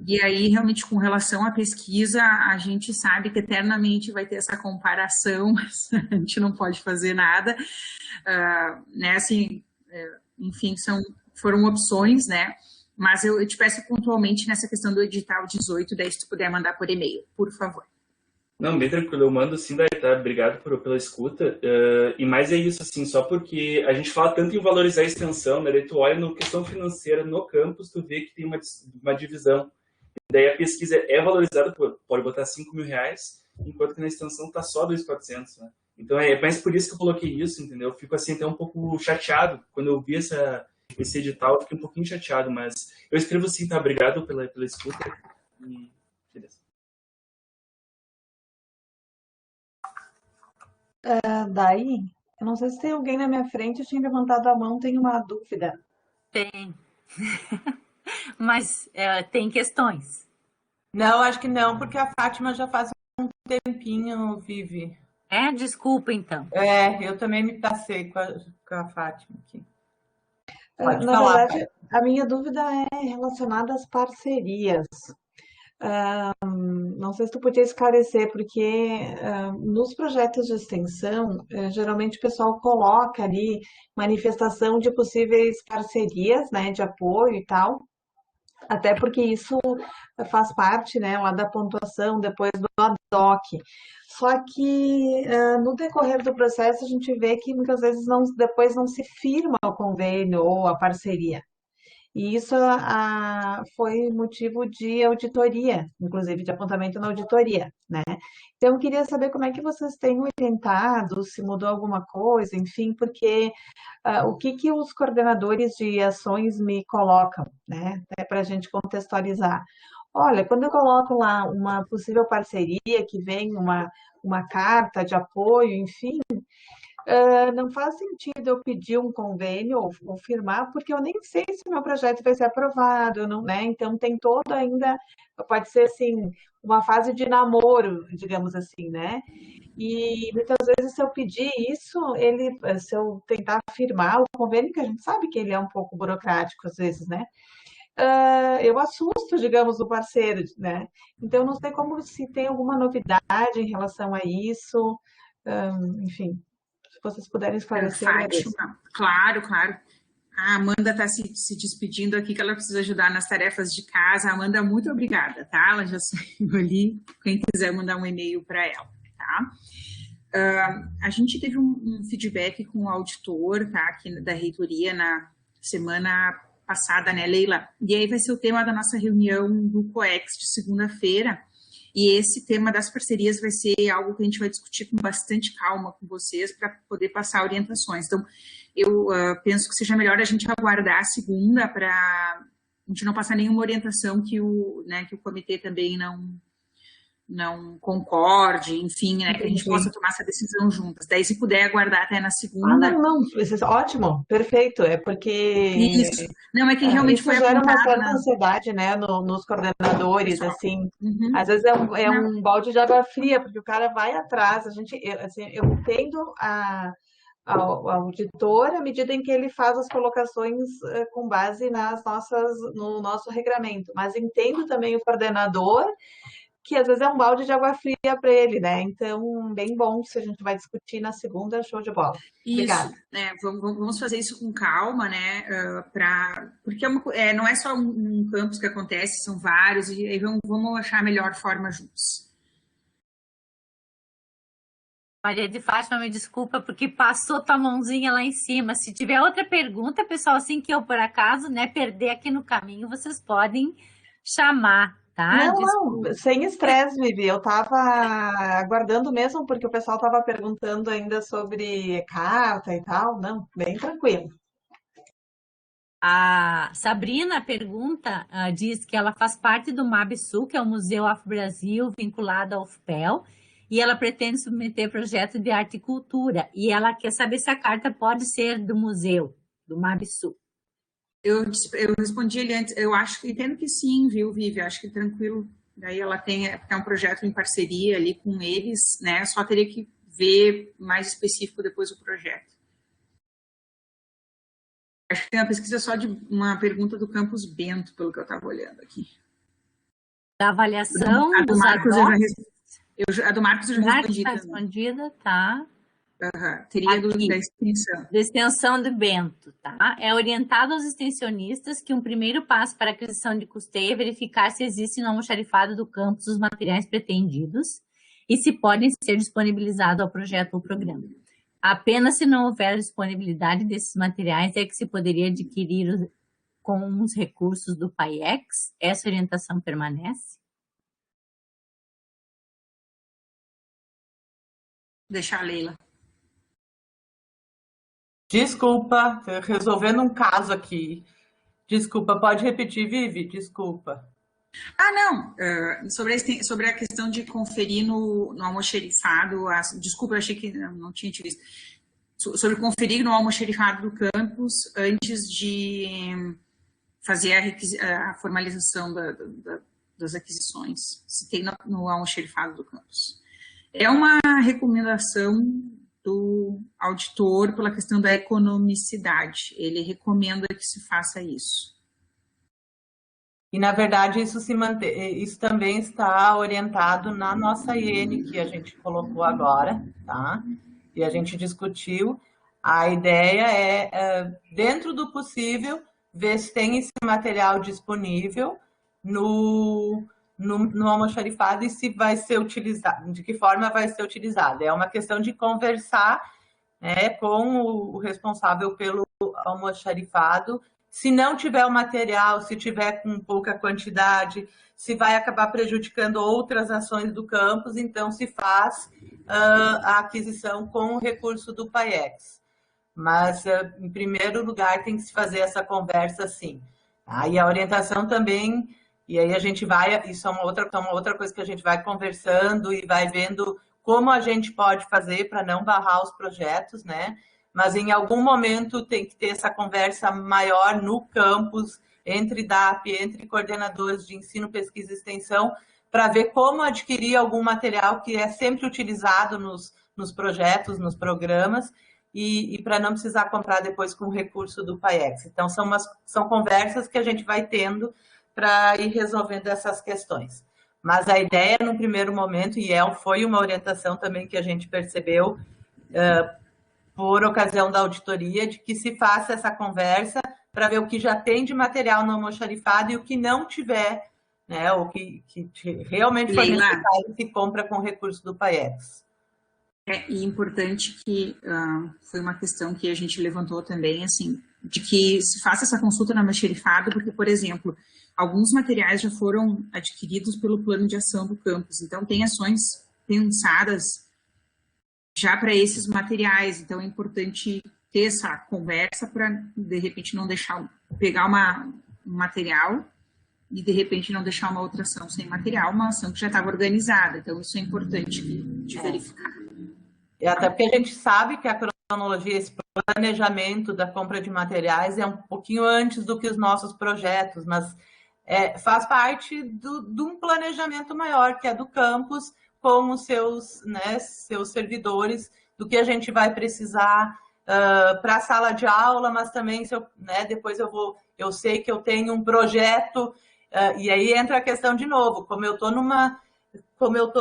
Speaker 1: E aí, realmente, com relação à pesquisa, a gente sabe que eternamente vai ter essa comparação, mas a gente não pode fazer nada, né? Assim, enfim, foram opções, né? Mas eu te peço pontualmente nessa questão do edital 18, daí se tu puder mandar por e-mail, por favor.
Speaker 7: Não, bem tranquilo, eu mando sim, tá? Obrigado pela escuta. E mais é isso, assim, só porque a gente fala tanto em valorizar a extensão, né? Daí tu olha na questão financeira no campus, tu vê que tem uma divisão. Daí a pesquisa é valorizada, pode botar 5 mil reais, enquanto que na extensão tá só 2.400, né? Então é mais por isso que eu coloquei isso, entendeu? Eu fico assim até um pouco chateado. Quando eu vi esse edital, eu fiquei um pouquinho chateado, mas eu escrevo sim, tá? Obrigado pela escuta. E beleza.
Speaker 2: Daí, eu não sei se tem alguém na minha frente, eu tinha levantado a mão, tenho uma dúvida.
Speaker 5: Tem. Mas tem questões.
Speaker 2: Não, acho que não, porque a Fátima já faz um tempinho vive.
Speaker 5: Desculpa, então.
Speaker 2: Eu também me passei com a Fátima aqui.
Speaker 8: Pode falar, verdade, a minha dúvida é relacionada às parcerias. Não sei se tu podia esclarecer, porque nos projetos de extensão, geralmente o pessoal coloca ali manifestação de possíveis parcerias, né, de apoio e tal, até porque isso faz parte, né, lá da pontuação, depois do ad hoc. Só que no decorrer do processo a gente vê que muitas vezes depois não se firma o convênio ou a parceria. E isso foi motivo de auditoria, inclusive de apontamento na auditoria, né? Então, eu queria saber como é que vocês têm orientado, se mudou alguma coisa, enfim, porque o que os coordenadores de ações me colocam, né? Para a gente contextualizar. Olha, quando eu coloco lá uma possível parceria, que vem uma carta de apoio, enfim, não faz sentido eu pedir um convênio ou firmar, porque eu nem sei se o meu projeto vai ser aprovado, não, né? Então tem todo ainda, pode ser assim, uma fase de namoro, digamos assim, né? E muitas vezes se eu pedir isso, se eu tentar firmar o convênio, que a gente sabe que ele é um pouco burocrático às vezes, né? Eu assusto, digamos, o parceiro, né? Então não sei como se tem alguma novidade em relação a isso, enfim. Se vocês puderem esclarecer.
Speaker 1: Fátima, claro. A Amanda está se despedindo aqui, que ela precisa ajudar nas tarefas de casa. Amanda, muito obrigada, tá? Ela já saiu ali. Quem quiser mandar um e-mail para ela, tá? A gente teve um feedback com o auditor, tá? Aqui da reitoria na semana passada, né, Leila? E aí vai ser o tema da nossa reunião do COEX de segunda-feira. E esse tema das parcerias vai ser algo que a gente vai discutir com bastante calma com vocês para poder passar orientações. Então, eu penso que seja melhor a gente aguardar a segunda para a gente não passar nenhuma orientação que o comitê também não concorde, enfim, né, que a gente possa tomar essa decisão juntas. Daí, se puder aguardar até na segunda...
Speaker 8: Não, ótimo, perfeito, é porque...
Speaker 1: Isso, não, é que realmente foi
Speaker 8: gera uma certa
Speaker 1: na...
Speaker 8: ansiedade, né, nos coordenadores, assim, às vezes é um balde de água fria, porque o cara vai atrás, eu entendo ao auditor à medida em que ele faz as colocações com base no nosso regramento, mas entendo também o coordenador, que às vezes é um balde de água fria para ele, né? Então, bem bom, se a gente vai discutir na segunda, show de bola. Obrigada.
Speaker 1: Isso, né? Vamos fazer isso com calma, né? Porque não é só um campus que acontece, são vários, e aí vamos achar a melhor forma juntos.
Speaker 5: Maria de Fátima, me desculpa, porque passou tua mãozinha lá em cima. Se tiver outra pergunta, pessoal, assim que eu, por acaso, né, perder aqui no caminho, vocês podem chamar. Tá?
Speaker 8: Não, sem estresse, Vivi. Eu estava aguardando mesmo, porque o pessoal estava perguntando ainda sobre carta e tal. Não, bem tranquilo.
Speaker 5: A Sabrina pergunta, diz que ela faz parte do MABSU, que é o Museu Afro-Brasil, vinculado ao UFPEL, e ela pretende submeter projeto de arte e cultura. E ela quer saber se a carta pode ser do museu, do MABSU.
Speaker 1: Eu respondi ele antes, entendo que sim, viu, Vivi? Acho que tranquilo. Daí ela tem um projeto em parceria ali com eles, né? Só teria que ver mais específico depois o projeto. Acho que tem uma pesquisa só de uma pergunta do Campus Bento, pelo que eu estava olhando aqui.
Speaker 5: Da avaliação
Speaker 1: a do
Speaker 5: dos
Speaker 1: Marcos
Speaker 5: avós.
Speaker 1: A do Marcos eu já respondi
Speaker 5: Está
Speaker 1: também.
Speaker 5: respondida, tá.
Speaker 1: Teria da extensão.
Speaker 5: Da extensão do Bento, tá? É orientado aos extensionistas que um primeiro passo para a aquisição de custeio é verificar se existe no almoxarifado do campus os materiais pretendidos e se podem ser disponibilizados ao projeto ou programa. Apenas se não houver disponibilidade desses materiais é que se poderia adquirir com os recursos do PAIEX. Essa orientação permanece?
Speaker 1: Deixar a Leila.
Speaker 2: Desculpa, resolvendo um caso aqui. Desculpa, pode repetir, Vivi? Desculpa.
Speaker 1: Não, sobre a questão de conferir no almoxerifado, desculpa, eu achei que não tinha te visto, sobre conferir no almoxerifado do campus antes de fazer a formalização das aquisições, se tem no almoxerifado do campus. É uma recomendação do auditor pela questão da economicidade, ele recomenda que se faça isso.
Speaker 2: E, na verdade, isso também está orientado na nossa IN, que a gente colocou agora, tá? E a gente discutiu. A ideia é, dentro do possível, ver se tem esse material disponível no almoxarifado e se vai ser utilizado, de que forma vai ser utilizado. É uma questão de conversar, né, com o responsável pelo almoxarifado. Se não tiver o material, se tiver com pouca quantidade, se vai acabar prejudicando outras ações do campus, então se faz a aquisição com o recurso do PAIEX. Mas, em primeiro lugar, tem que se fazer essa conversa sim. Aí a orientação também, e aí a gente vai, isso é uma outra coisa que a gente vai conversando e vai vendo como a gente pode fazer para não barrar os projetos, né? Mas em algum momento tem que ter essa conversa maior no campus, entre DAP, entre coordenadores de ensino, pesquisa e extensão, para ver como adquirir algum material que é sempre utilizado nos projetos, nos programas, e para não precisar comprar depois com o recurso do PAIEX. Então, são conversas que a gente vai tendo para ir resolvendo essas questões. Mas a ideia, no primeiro momento, e foi uma orientação também que a gente percebeu, por ocasião da auditoria, de que se faça essa conversa para ver o que já tem de material no almoxarifado e o que não tiver, né, o que realmente for necessário se compra com recurso do PAIEX.
Speaker 1: E importante que foi uma questão que a gente levantou também, assim, de que se faça essa consulta no almoxarifado, porque, por exemplo, alguns materiais já foram adquiridos pelo plano de ação do campus, então tem ações pensadas já para esses materiais, então é importante ter essa conversa para, de repente, não pegar um material e, de repente, não deixar uma outra ação sem material, uma ação que já estava organizada, então isso é importante de verificar.
Speaker 2: E até porque a gente sabe que a cronologia, esse planejamento da compra de materiais é um pouquinho antes do que os nossos projetos, mas faz parte de um planejamento maior, que é do campus, com os seus servidores, do que a gente vai precisar para a sala de aula, mas também depois eu sei que eu tenho um projeto, e aí entra a questão de novo, como eu estou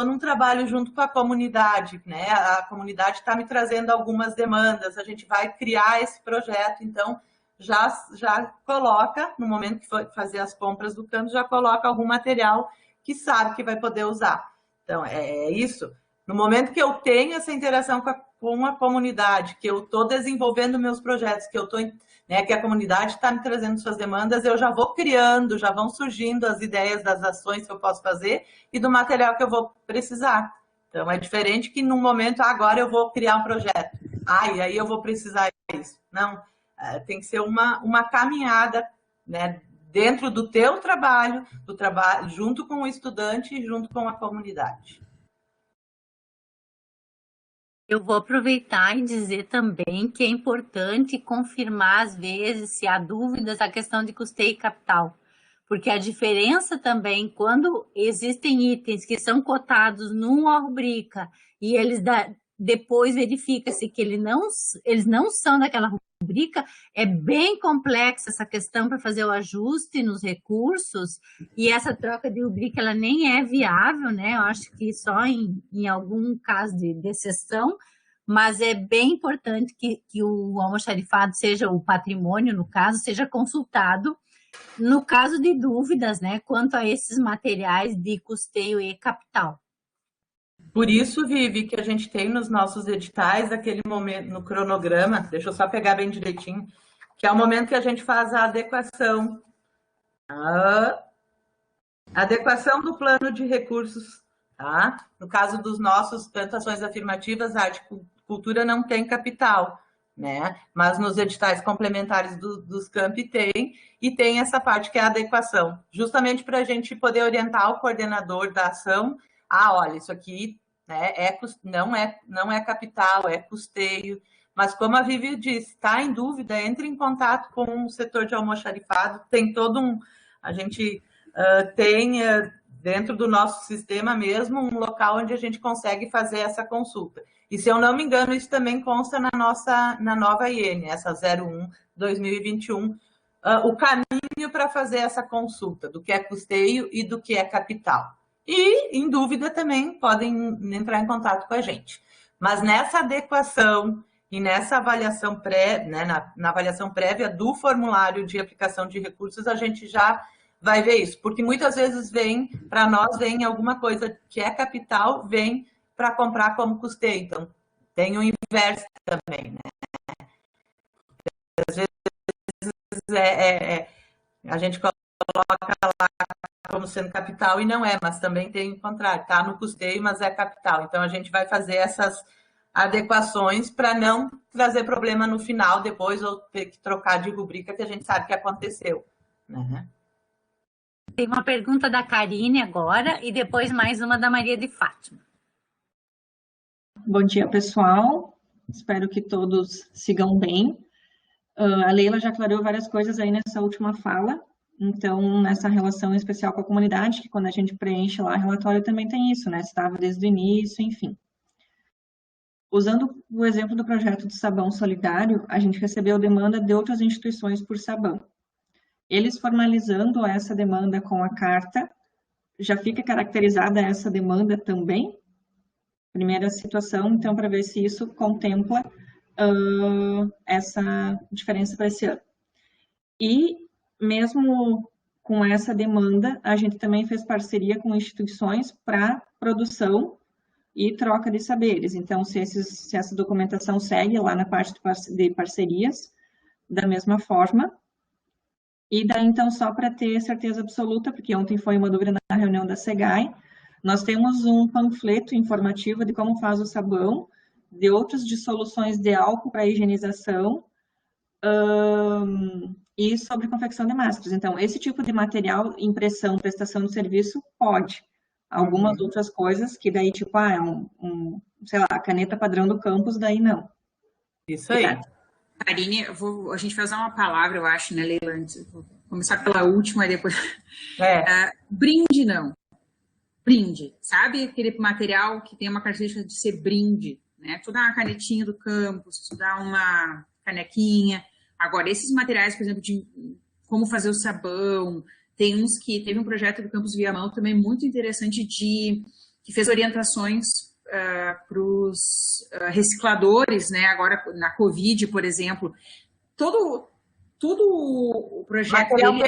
Speaker 2: num trabalho junto com a comunidade, né? A comunidade está me trazendo algumas demandas, a gente vai criar esse projeto, então já coloca, no momento que for fazer as compras do campus, já coloca algum material que sabe que vai poder usar. Então, é isso. No momento que eu tenho essa interação com a comunidade, que eu estou desenvolvendo meus projetos, que que a comunidade está me trazendo suas demandas, eu já vou criando, já vão surgindo as ideias das ações que eu posso fazer e do material que eu vou precisar. Então, é diferente que num momento, agora eu vou criar um projeto. E aí eu vou precisar disso. Não, tem que ser uma caminhada, né, dentro do teu trabalho, junto com o estudante e junto com a comunidade.
Speaker 5: Eu vou aproveitar e dizer também que é importante confirmar, às vezes, se há dúvidas, a questão de custeio e capital. Porque a diferença também, quando existem itens que são cotados numa rubrica e depois verifica-se que eles não são daquela rubrica, é bem complexa essa questão para fazer o ajuste nos recursos, e essa troca de rubrica ela nem é viável, né? Eu acho que só em algum caso de exceção, mas é bem importante que o almoxarifado, seja o patrimônio, no caso, seja consultado no caso de dúvidas, né, quanto a esses materiais de custeio e capital.
Speaker 2: Por isso, Vivi, que a gente tem nos nossos editais aquele momento, no cronograma, deixa eu só pegar bem direitinho, que é o momento que a gente faz a adequação. A adequação do plano de recursos, tá? No caso dos nossos plantações afirmativas, a arte e cultura não tem capital, né? Mas nos editais complementares dos campi tem, e tem essa parte que é a adequação, justamente para a gente poder orientar o coordenador da ação. Olha, isso aqui, né, não é capital, é custeio. Mas como a Vivi disse, está em dúvida, entre em contato com o setor de almoxarifado, tem todo a gente tem dentro do nosso sistema mesmo um local onde a gente consegue fazer essa consulta. E se eu não me engano, isso também consta na nova IN, essa 01/2021, o caminho para fazer essa consulta do que é custeio e do que é capital. E, em dúvida, também podem entrar em contato com a gente. Mas nessa adequação e nessa avaliação na avaliação prévia do formulário de aplicação de recursos, a gente já vai ver isso. Porque muitas vezes para nós, vem alguma coisa que é capital, vem para comprar como custeio. Então, tem o inverso também, né? Às vezes a gente coloca lá como sendo capital e não é, mas também tem o contrário, está no custeio, mas é capital. Então, a gente vai fazer essas adequações para não trazer problema no final, depois, ou ter que trocar de rubrica, que a gente sabe que aconteceu, né?
Speaker 5: Tem uma pergunta da Karine agora e depois mais uma da Maria de Fátima.
Speaker 9: Bom dia, pessoal. Espero que todos sigam bem. A Leila já aclarou várias coisas aí nessa última fala. Então, nessa relação especial com a comunidade, que quando a gente preenche lá o relatório também tem isso, né? Estava desde o início, enfim. Usando o exemplo do projeto de sabão solidário, a gente recebeu demanda de outras instituições por sabão. Eles formalizando essa demanda com a carta, já fica caracterizada essa demanda também? Primeira situação, então, para ver se isso contempla essa diferença para esse ano. E, mesmo com essa demanda, a gente também fez parceria com instituições para produção e troca de saberes. Então, se essa documentação segue lá na parte de parcerias, da mesma forma. E daí, então, só para ter certeza absoluta, porque ontem foi uma dúvida na reunião da SEGAI, nós temos um panfleto informativo de como faz o sabão, de outras dissoluções de álcool para higienização e sobre confecção de máscaras. Então, esse tipo de material, impressão, prestação de serviço, pode. Algumas outras coisas que daí, tipo, sei lá, a caneta padrão do campus, daí não.
Speaker 2: Isso aí.
Speaker 1: Karine, a gente vai usar uma palavra, eu acho, né, Leila? Vou começar pela última e depois... brinde, não. Brinde, sabe? Aquele material que tem uma característica de ser brinde, né? Tu dá uma canetinha do campus, tu dá uma canequinha. Agora, esses materiais, por exemplo, de como fazer o sabão, tem uns que... Teve um projeto do Campus Viamão também muito interessante que fez orientações para os recicladores, né? Agora na Covid, por exemplo, todo o projeto dele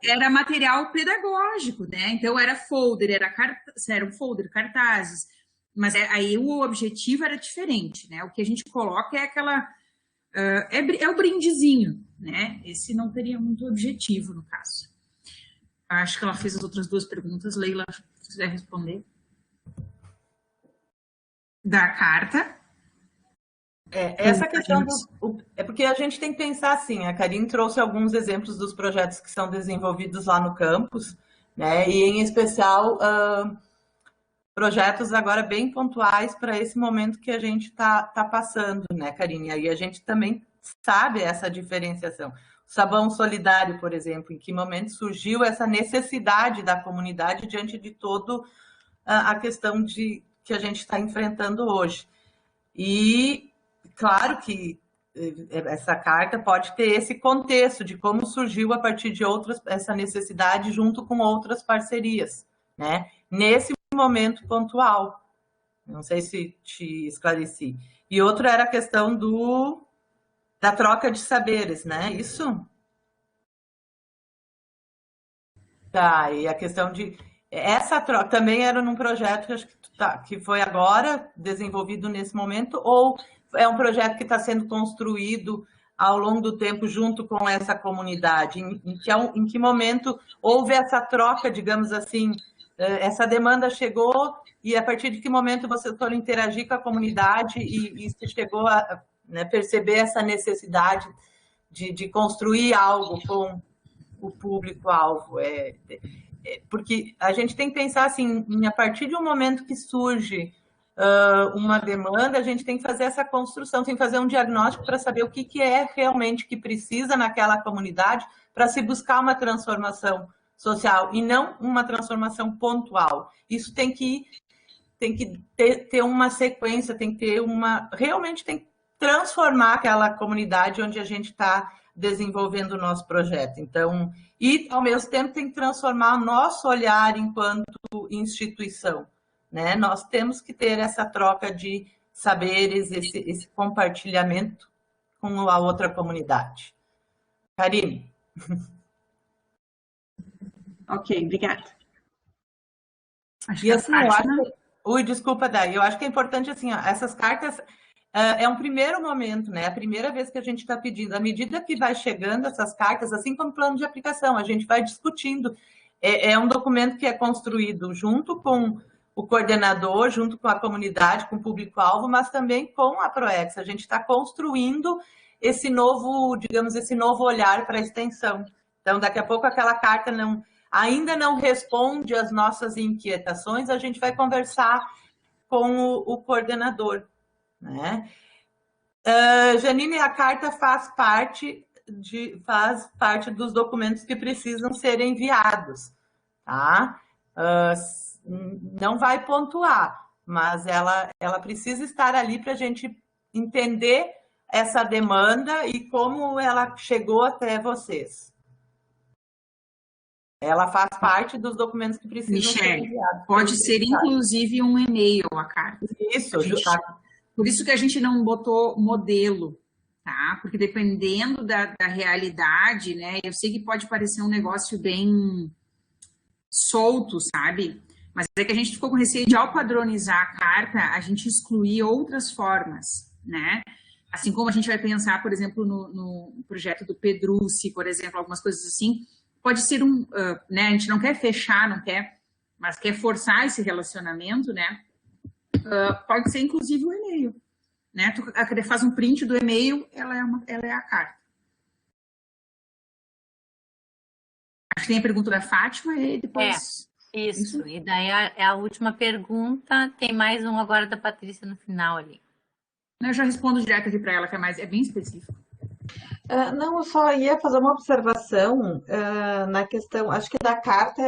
Speaker 1: era material pedagógico, né? Então era folder, era um folder, cartazes, mas aí o objetivo era diferente, né? O que a gente coloca é aquela é o brindezinho, né? Esse não teria muito objetivo no caso. Acho que ela fez as outras duas perguntas. Leila, se quiser responder. Da carta.
Speaker 2: Essa questão é porque a gente tem que pensar assim, a Karine trouxe alguns exemplos dos projetos que são desenvolvidos lá no campus, né? E em especial projetos agora bem pontuais para esse momento que a gente tá passando, né, Karine? Aí a gente também sabe essa diferenciação. O sabão solidário, por exemplo, em que momento surgiu essa necessidade da comunidade diante de todo a questão que a gente está enfrentando hoje. E claro que essa carta pode ter esse contexto de como surgiu a partir de essa necessidade junto com outras parcerias, né? Nesse momento pontual. Não sei se te esclareci. E outro era a questão da troca de saberes, né? Isso? Tá, e a questão de... Essa troca também era num projeto que acho que foi agora desenvolvido nesse momento, ou é um projeto que está sendo construído ao longo do tempo junto com essa comunidade? Em que momento houve essa troca, digamos assim, essa demanda chegou e a partir de que momento você foi interagir com a comunidade e você chegou a, né, perceber essa necessidade de construir algo com o público-alvo? Porque a gente tem que pensar assim, a partir de um momento que surge uma demanda, a gente tem que fazer essa construção, tem que fazer um diagnóstico para saber o que é realmente que precisa naquela comunidade para se buscar uma transformação social e não uma transformação pontual. Isso tem que ter uma sequência, tem que ter realmente tem que transformar aquela comunidade onde a gente está desenvolvendo o nosso projeto. Então, e ao mesmo tempo tem que transformar o nosso olhar enquanto instituição, né? Nós temos que ter essa troca de saberes, esse compartilhamento com a outra comunidade. Karine.
Speaker 9: Ok, obrigada.
Speaker 2: E assim, eu acho... desculpa, Day. Eu acho que é importante, assim, ó, essas cartas é um primeiro momento, né? A primeira vez que a gente está pedindo. À medida que vai chegando essas cartas, assim como plano de aplicação, a gente vai discutindo. É um documento que é construído junto com o coordenador, junto com a comunidade, com o público-alvo, mas também com a Proex. A gente está construindo esse novo, digamos, esse novo olhar para a extensão. Então, daqui a pouco aquela carta ainda não responde às nossas inquietações, a gente vai conversar com o coordenador, né? Janine, a carta faz parte dos documentos que precisam ser enviados, tá? Não vai pontuar, mas ela precisa estar ali para a gente entender essa demanda e como ela chegou até vocês. Ela faz parte dos documentos que precisam ser enviados.
Speaker 1: Pode ser, inclusive, um e-mail a carta.
Speaker 2: Isso.
Speaker 1: Por isso que a gente não botou modelo, tá? Porque dependendo da realidade, né? Eu sei que pode parecer um negócio bem solto, sabe? Mas é que a gente ficou com receio de, ao padronizar a carta, a gente excluir outras formas, né? Assim como a gente vai pensar, por exemplo, no projeto do Pedrucci, por exemplo, algumas coisas assim, pode ser né? A gente não quer fechar, mas quer forçar esse relacionamento, né? Pode ser, inclusive, o e-mail, né? Tu faz um print do e-mail, ela é a carta. Acho que tem a pergunta da Fátima e depois...
Speaker 5: Isso. E daí a última pergunta, tem mais um agora da Patrícia no final ali.
Speaker 1: Eu já respondo direto aqui para ela, que é bem específico.
Speaker 8: Não, eu só ia fazer uma observação na questão, acho que da carta,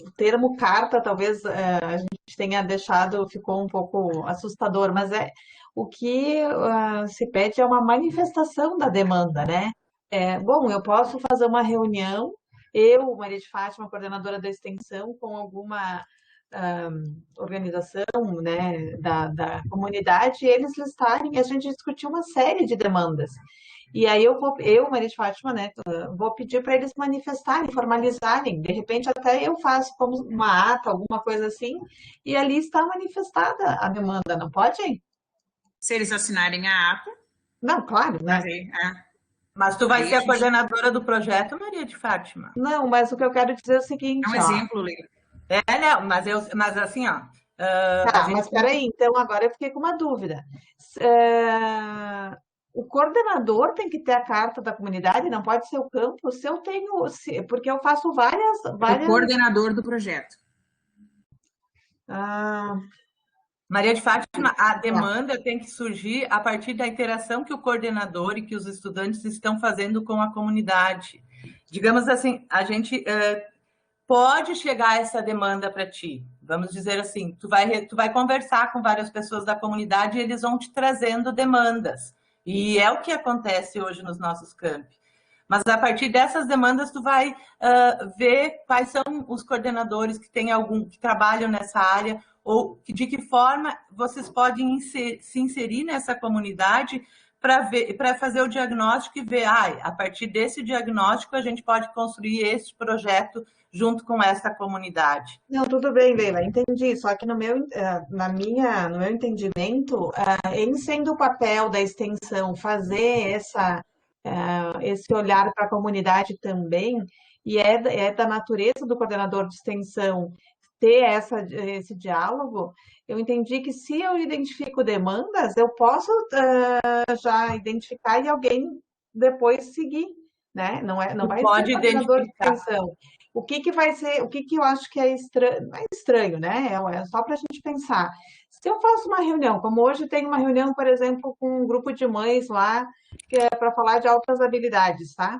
Speaker 8: o termo carta talvez a gente tenha deixado, ficou um pouco assustador, mas o que se pede é uma manifestação da demanda, né? Bom, eu posso fazer uma reunião, eu, Maria de Fátima, coordenadora da extensão, com alguma organização, né, da comunidade, e eles listarem, a gente discutir uma série de demandas. E aí eu, Maria de Fátima, né, vou pedir para eles manifestarem, formalizarem. De repente até eu faço como uma ata, alguma coisa assim, e ali está manifestada a demanda, não pode?
Speaker 1: Se eles assinarem a ata.
Speaker 8: Não, claro, né?
Speaker 2: Mas tu vai ser a coordenadora do projeto, Maria de Fátima?
Speaker 8: Não, mas o que eu quero dizer é o seguinte...
Speaker 1: É um exemplo, Leila.
Speaker 2: Não, mas assim, ó,
Speaker 8: Tá, mas peraí, então agora eu fiquei com uma dúvida. O coordenador tem que ter a carta da comunidade, não pode ser o campus? Se eu tenho, porque eu faço
Speaker 1: O coordenador do projeto.
Speaker 2: Maria de Fátima, a demanda tem que surgir a partir da interação que o coordenador e que os estudantes estão fazendo com a comunidade. Digamos assim, a gente pode chegar essa demanda para ti. Vamos dizer assim, tu vai conversar com várias pessoas da comunidade e eles vão te trazendo demandas. E é o que acontece hoje nos nossos campi. Mas a partir dessas demandas, tu vai ver quais são os coordenadores que trabalham nessa área, ou de que forma vocês podem se inserir nessa comunidade para fazer o diagnóstico e ver, a partir desse diagnóstico, a gente pode construir esse projeto junto com essa comunidade.
Speaker 8: Não, tudo bem, Leila, entendi. Só que no meu entendimento, em sendo o papel da extensão fazer esse olhar para a comunidade também, e é da natureza do coordenador de extensão ter esse diálogo, eu entendi que se eu identifico demandas, eu posso já identificar e alguém depois seguir, né? Não vai ser o coordenador de extensão. O que vai ser, o que eu acho que é estranho, não é estranho, né? É só para a gente pensar. Se eu faço uma reunião, como hoje tem uma reunião, por exemplo, com um grupo de mães lá, que é para falar de altas habilidades, tá?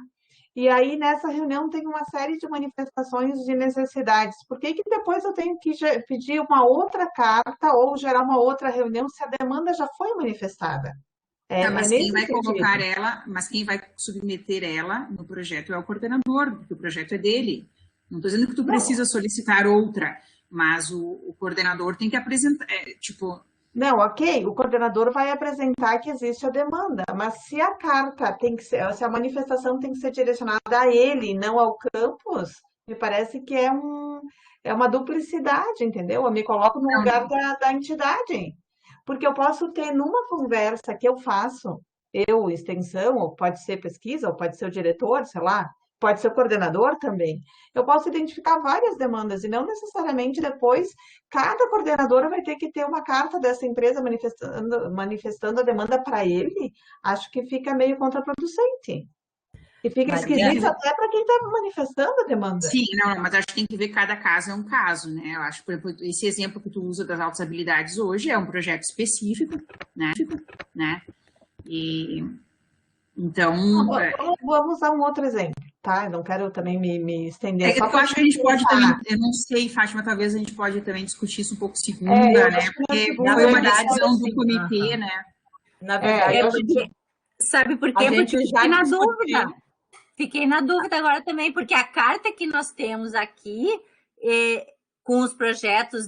Speaker 8: E aí, nessa reunião, tem uma série de manifestações de necessidades. Por que depois eu tenho que pedir uma outra carta ou gerar uma outra reunião se a demanda já foi manifestada?
Speaker 1: Mas quem vai colocar ela, mas quem vai submeter ela no projeto é o coordenador, porque o projeto é dele. Não estou dizendo que tu precisa solicitar outra, mas o coordenador tem que apresentar,
Speaker 8: Não, ok, o coordenador vai apresentar que existe a demanda, mas se a carta se a manifestação tem que ser direcionada a ele, não ao campus, me parece que é uma duplicidade, entendeu? Eu me coloco no lugar da entidade. Porque eu posso ter numa conversa que eu faço, extensão, ou pode ser pesquisa, ou pode ser o diretor, sei lá, pode ser o coordenador também. Eu posso identificar várias demandas e não necessariamente depois cada coordenador vai ter que ter uma carta dessa empresa manifestando a demanda para ele. Acho que fica meio contraproducente. E fica esquisito até para quem está manifestando a demanda.
Speaker 1: Sim, mas acho que tem que ver cada caso é um caso, né? Eu acho, por exemplo, esse exemplo que tu usa das altas habilidades hoje é um projeto específico, né? E então
Speaker 8: vamos usar um outro exemplo, tá? Eu não quero também me estender.
Speaker 1: Eu acho que a gente pode também, eu não sei, Fátima, talvez a gente pode também discutir isso um pouco segunda, né? Porque foi uma decisão do comitê, né?
Speaker 5: Na verdade, sabe por quê? Porque eu fiquei na dúvida. Fiquei na dúvida agora também, porque a carta que nós temos aqui, com os projetos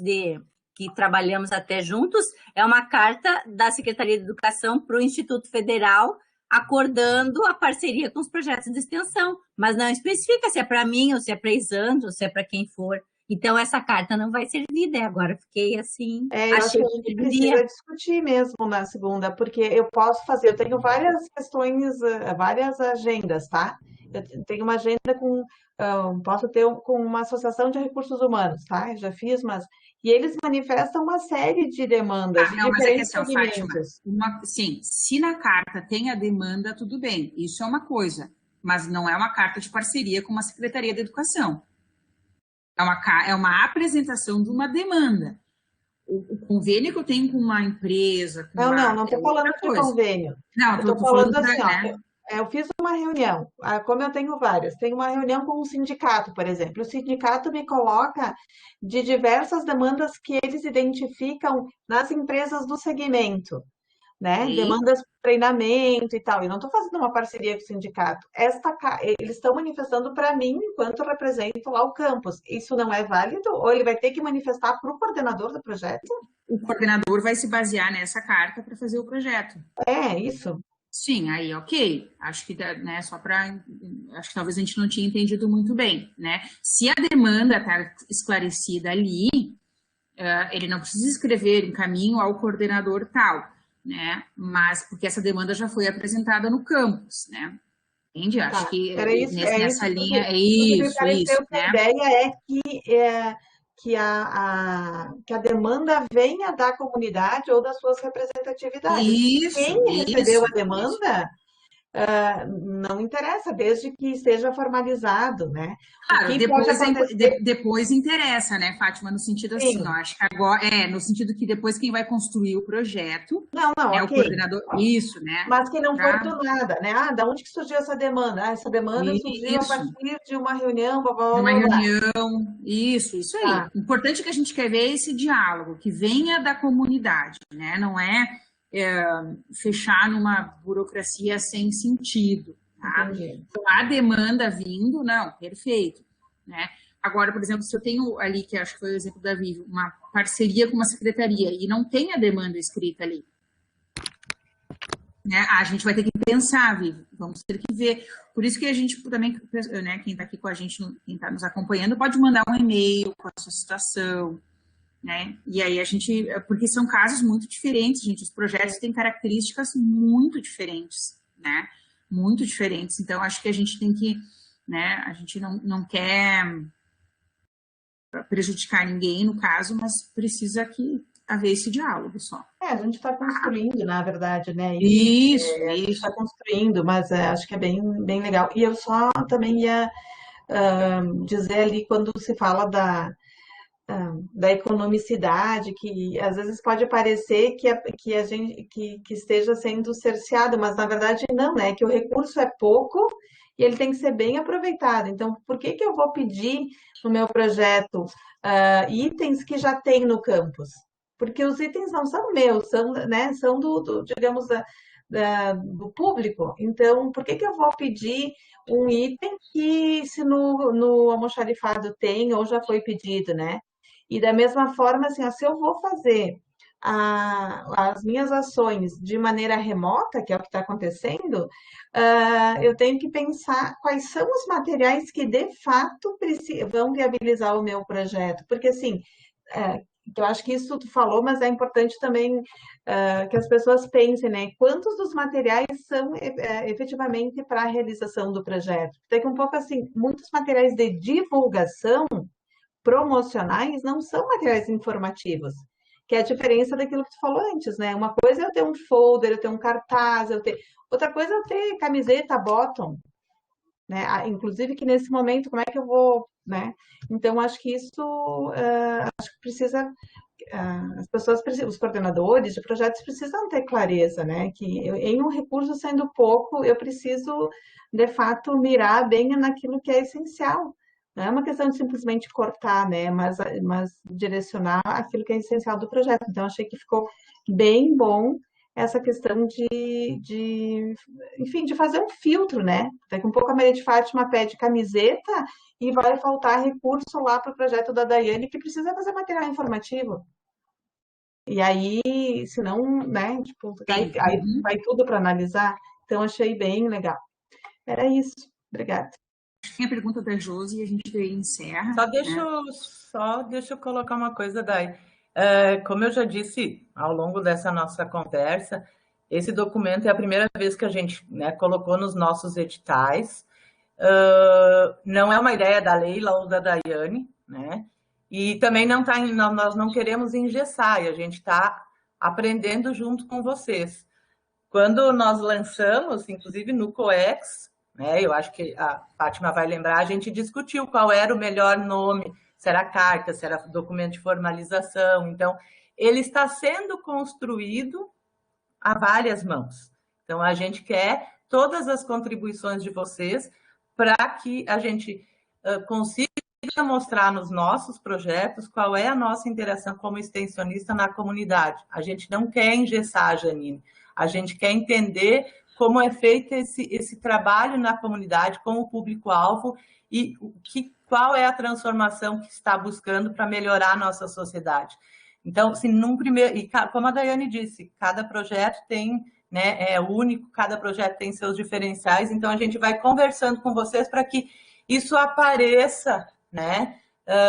Speaker 5: que trabalhamos até juntos, é uma carta da Secretaria de Educação para o Instituto Federal, acordando a parceria com os projetos de extensão, mas não especifica se é para mim, ou se é para Isandro, ou se é para quem for. Então, essa carta não vai servir, né? Agora fiquei assim...
Speaker 8: eu acho que a gente precisa discutir mesmo na segunda, porque eu tenho várias questões, várias agendas, tá? Eu tenho uma agenda posso ter com uma associação de recursos humanos, tá? Eu já fiz, e eles manifestam uma série de demandas de diferentes segmentos.
Speaker 1: Sim, se na carta tem a demanda, tudo bem, isso é uma coisa, mas não é uma carta de parceria com uma Secretaria de Educação. É uma apresentação de uma demanda. O convênio que eu tenho com uma empresa...
Speaker 8: Não estou falando de convênio.
Speaker 1: Não, estou falando assim,
Speaker 8: né? Eu fiz uma reunião, como eu tenho várias, tenho uma reunião com um sindicato, por exemplo. O sindicato me coloca de diversas demandas que eles identificam nas empresas do segmento, né? Sim. Demandas de treinamento e tal. Eu não estou fazendo uma parceria com o sindicato. Eles estão manifestando para mim, enquanto eu represento lá o campus. Isso não é válido? Ou ele vai ter que manifestar para o coordenador do projeto?
Speaker 1: O coordenador vai se basear nessa carta para fazer o projeto.
Speaker 8: Isso.
Speaker 1: Sim, aí ok. Acho que, né, acho que talvez a gente não tinha entendido muito bem, né? Se a demanda está esclarecida ali, ele não precisa escrever em caminho ao coordenador tal, né? Mas porque essa demanda já foi apresentada no campus, né? Entende? Acho que nessa linha é isso,
Speaker 8: né? A ideia é que a demanda venha da comunidade ou das suas representatividades.
Speaker 1: Isso,
Speaker 8: Quem recebeu
Speaker 1: isso,
Speaker 8: a demanda, não interessa, desde que esteja formalizado, né?
Speaker 1: Claro,
Speaker 8: O que pode acontecer...
Speaker 1: depois interessa, né, Fátima, no sentido assim,
Speaker 8: Sim.
Speaker 1: ó, acho que agora, no sentido que depois quem vai construir o projeto,
Speaker 8: Não,
Speaker 1: né,
Speaker 8: ok.
Speaker 1: o coordenador, isso, né?
Speaker 8: Mas que não foi do nada, né? Ah, da onde que surgiu essa demanda? Ah, essa demanda surgiu a
Speaker 1: Isso.
Speaker 8: partir de uma reunião, blá, blá, blá,
Speaker 1: Numa
Speaker 8: blá.
Speaker 1: reunião, isso aí.
Speaker 8: Tá.
Speaker 1: O importante que a gente quer ver é esse diálogo, que venha da comunidade, né? Não é, fechar numa burocracia sem sentido, tá?
Speaker 8: Entendi.
Speaker 1: Então, a demanda vindo, não, perfeito, né? Agora, por exemplo, se eu tenho ali, que acho que foi o exemplo da Vivo, uma parceria com uma secretaria e não tem a demanda escrita ali, né? A gente vai ter que pensar, Vivo, vamos ter que ver. Por isso que a gente também, né, quem está aqui com a gente, quem está nos acompanhando, pode mandar um e-mail com a sua situação, né? E aí a gente, porque são casos muito diferentes, gente, os projetos têm características muito diferentes, né? Muito diferentes. Então, acho que a gente tem que, né, a gente não quer prejudicar ninguém no caso, mas precisa que haver esse diálogo só.
Speaker 8: A gente está construindo, na verdade, né?
Speaker 1: Isso.
Speaker 8: A gente está construindo, mas acho que é bem, bem legal. E eu só também ia dizer ali, quando se fala da economicidade, que às vezes pode parecer que a gente que esteja sendo cerceado, mas na verdade não, né? Que o recurso é pouco e ele tem que ser bem aproveitado. Então, por que eu vou pedir no meu projeto itens que já tem no campus? Porque os itens não são meus, são digamos, do público. Então, por que eu vou pedir um item que se no almoxarifado tem ou já foi pedido, né? E da mesma forma, assim, se eu vou fazer as minhas ações de maneira remota, que é o que está acontecendo, eu tenho que pensar quais são os materiais que de fato vão viabilizar o meu projeto. Porque, assim, eu acho que isso tu falou, mas é importante também que as pessoas pensem, né? Quantos dos materiais são efetivamente para a realização do projeto? Daqui um pouco, assim, muitos materiais de divulgação promocionais não são materiais informativos, que é a diferença daquilo que tu falou antes, né? Uma coisa é eu ter um folder, eu ter um cartaz, outra coisa é eu ter camiseta, bottom, né? Inclusive que nesse momento, como é que eu vou, né? Então, acho que isso, acho que precisa, as pessoas, os coordenadores de projetos precisam ter clareza, né? Que em um recurso sendo pouco, eu preciso, de fato, mirar bem naquilo que é essencial. Não é uma questão de simplesmente cortar, né? Mas direcionar aquilo que é essencial do projeto. Então, achei que ficou bem bom essa questão enfim, de fazer um filtro, né? Daqui um pouco a Maria de Fátima pede camiseta e vai faltar recurso lá para o projeto da Daiane, que precisa fazer material informativo. E aí, senão, né? Tipo, aí vai tudo para analisar. Então, achei bem legal. Era isso. Obrigada.
Speaker 1: Tem a pergunta da Josi e a gente encerra.
Speaker 2: Só deixa eu colocar uma coisa, Dai. Como eu já disse ao longo dessa nossa conversa, esse documento é a primeira vez que a gente, né, colocou nos nossos editais. Não é uma ideia da Leila ou da Daiane, né? E também nós não queremos engessar, e a gente está aprendendo junto com vocês. Quando nós lançamos, inclusive no COEX, né, eu acho que a Fátima vai lembrar, a gente discutiu qual era o melhor nome, se era carta, se era documento de formalização. Então, ele está sendo construído a várias mãos. Então, a gente quer todas as contribuições de vocês para que a gente consiga mostrar nos nossos projetos qual é a nossa interação como extensionista na comunidade. A gente não quer engessar, Janine. A gente quer entender como é feito esse trabalho na comunidade, com o público-alvo e qual é a transformação que está buscando para melhorar a nossa sociedade. Então, assim, e como a Daiane disse, cada projeto tem, né, é único, cada projeto tem seus diferenciais, então a gente vai conversando com vocês para que isso apareça, né,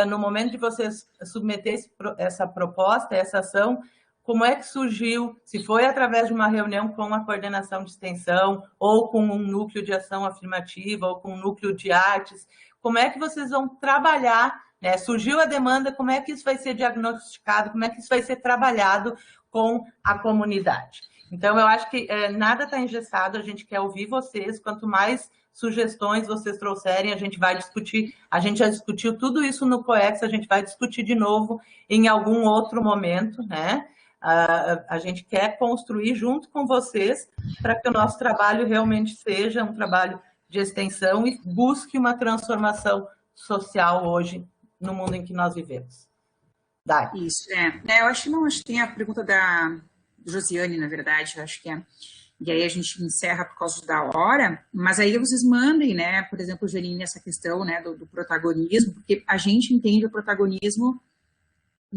Speaker 2: no momento de vocês submeter essa proposta, essa ação, como é que surgiu, se foi através de uma reunião com a coordenação de extensão, ou com um núcleo de ação afirmativa, ou com um núcleo de artes, como é que vocês vão trabalhar, né? Surgiu a demanda, como é que isso vai ser diagnosticado, como é que isso vai ser trabalhado com a comunidade. Então, eu acho que nada está engessado, a gente quer ouvir vocês, quanto mais sugestões vocês trouxerem, a gente vai discutir, a gente já discutiu tudo isso no COEX, a gente vai discutir de novo em algum outro momento, né? A gente quer construir junto com vocês para que o nosso trabalho realmente seja um trabalho de extensão e busque uma transformação social hoje no mundo em que nós vivemos. Dai.
Speaker 1: Isso, eu acho que tem a pergunta da Josiane, na verdade, eu acho que é. E aí a gente encerra por causa da hora, mas aí vocês mandem, né, por exemplo, Janine, essa questão, né, do protagonismo, porque a gente entende o protagonismo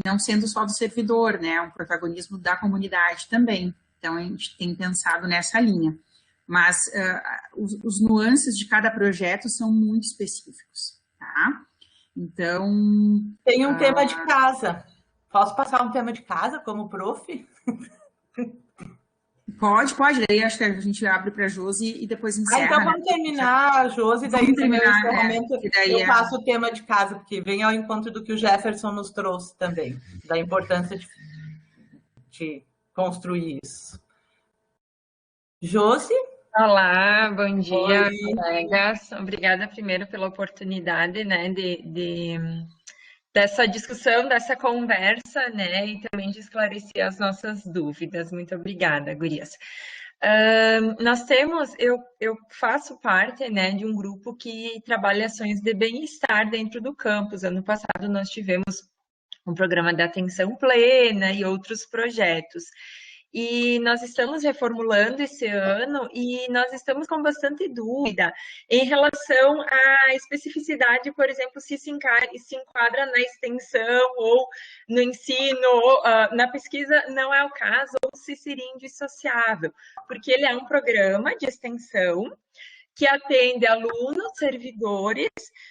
Speaker 1: não sendo só do servidor, né, um protagonismo da comunidade também. Então, a gente tem pensado nessa linha. Mas os nuances de cada projeto são muito específicos, tá? Então...
Speaker 2: Tem um tema de casa. Posso passar um tema de casa como prof?
Speaker 1: Pode. Daí acho que a gente abre para a Josi e depois encerra.
Speaker 2: Então vamos terminar, a Josi, daí no meu encerramento
Speaker 1: daí
Speaker 2: eu faço o tema de casa, porque vem ao encontro do que o Jefferson nos trouxe também, da importância de construir isso. Josi?
Speaker 10: Olá, bom dia, colegas. Obrigada primeiro pela oportunidade, né, dessa discussão, dessa conversa, né, e também de esclarecer as nossas dúvidas. Muito obrigada, gurias. Eu faço parte, né, de um grupo que trabalha ações de bem-estar dentro do campus. Ano passado nós tivemos um programa de atenção plena e outros projetos. E nós estamos reformulando esse ano e nós estamos com bastante dúvida em relação à especificidade, por exemplo, se enquadra na extensão ou no ensino, ou, na pesquisa não é o caso, ou se seria indissociável, porque ele é um programa de extensão que atende alunos, servidores,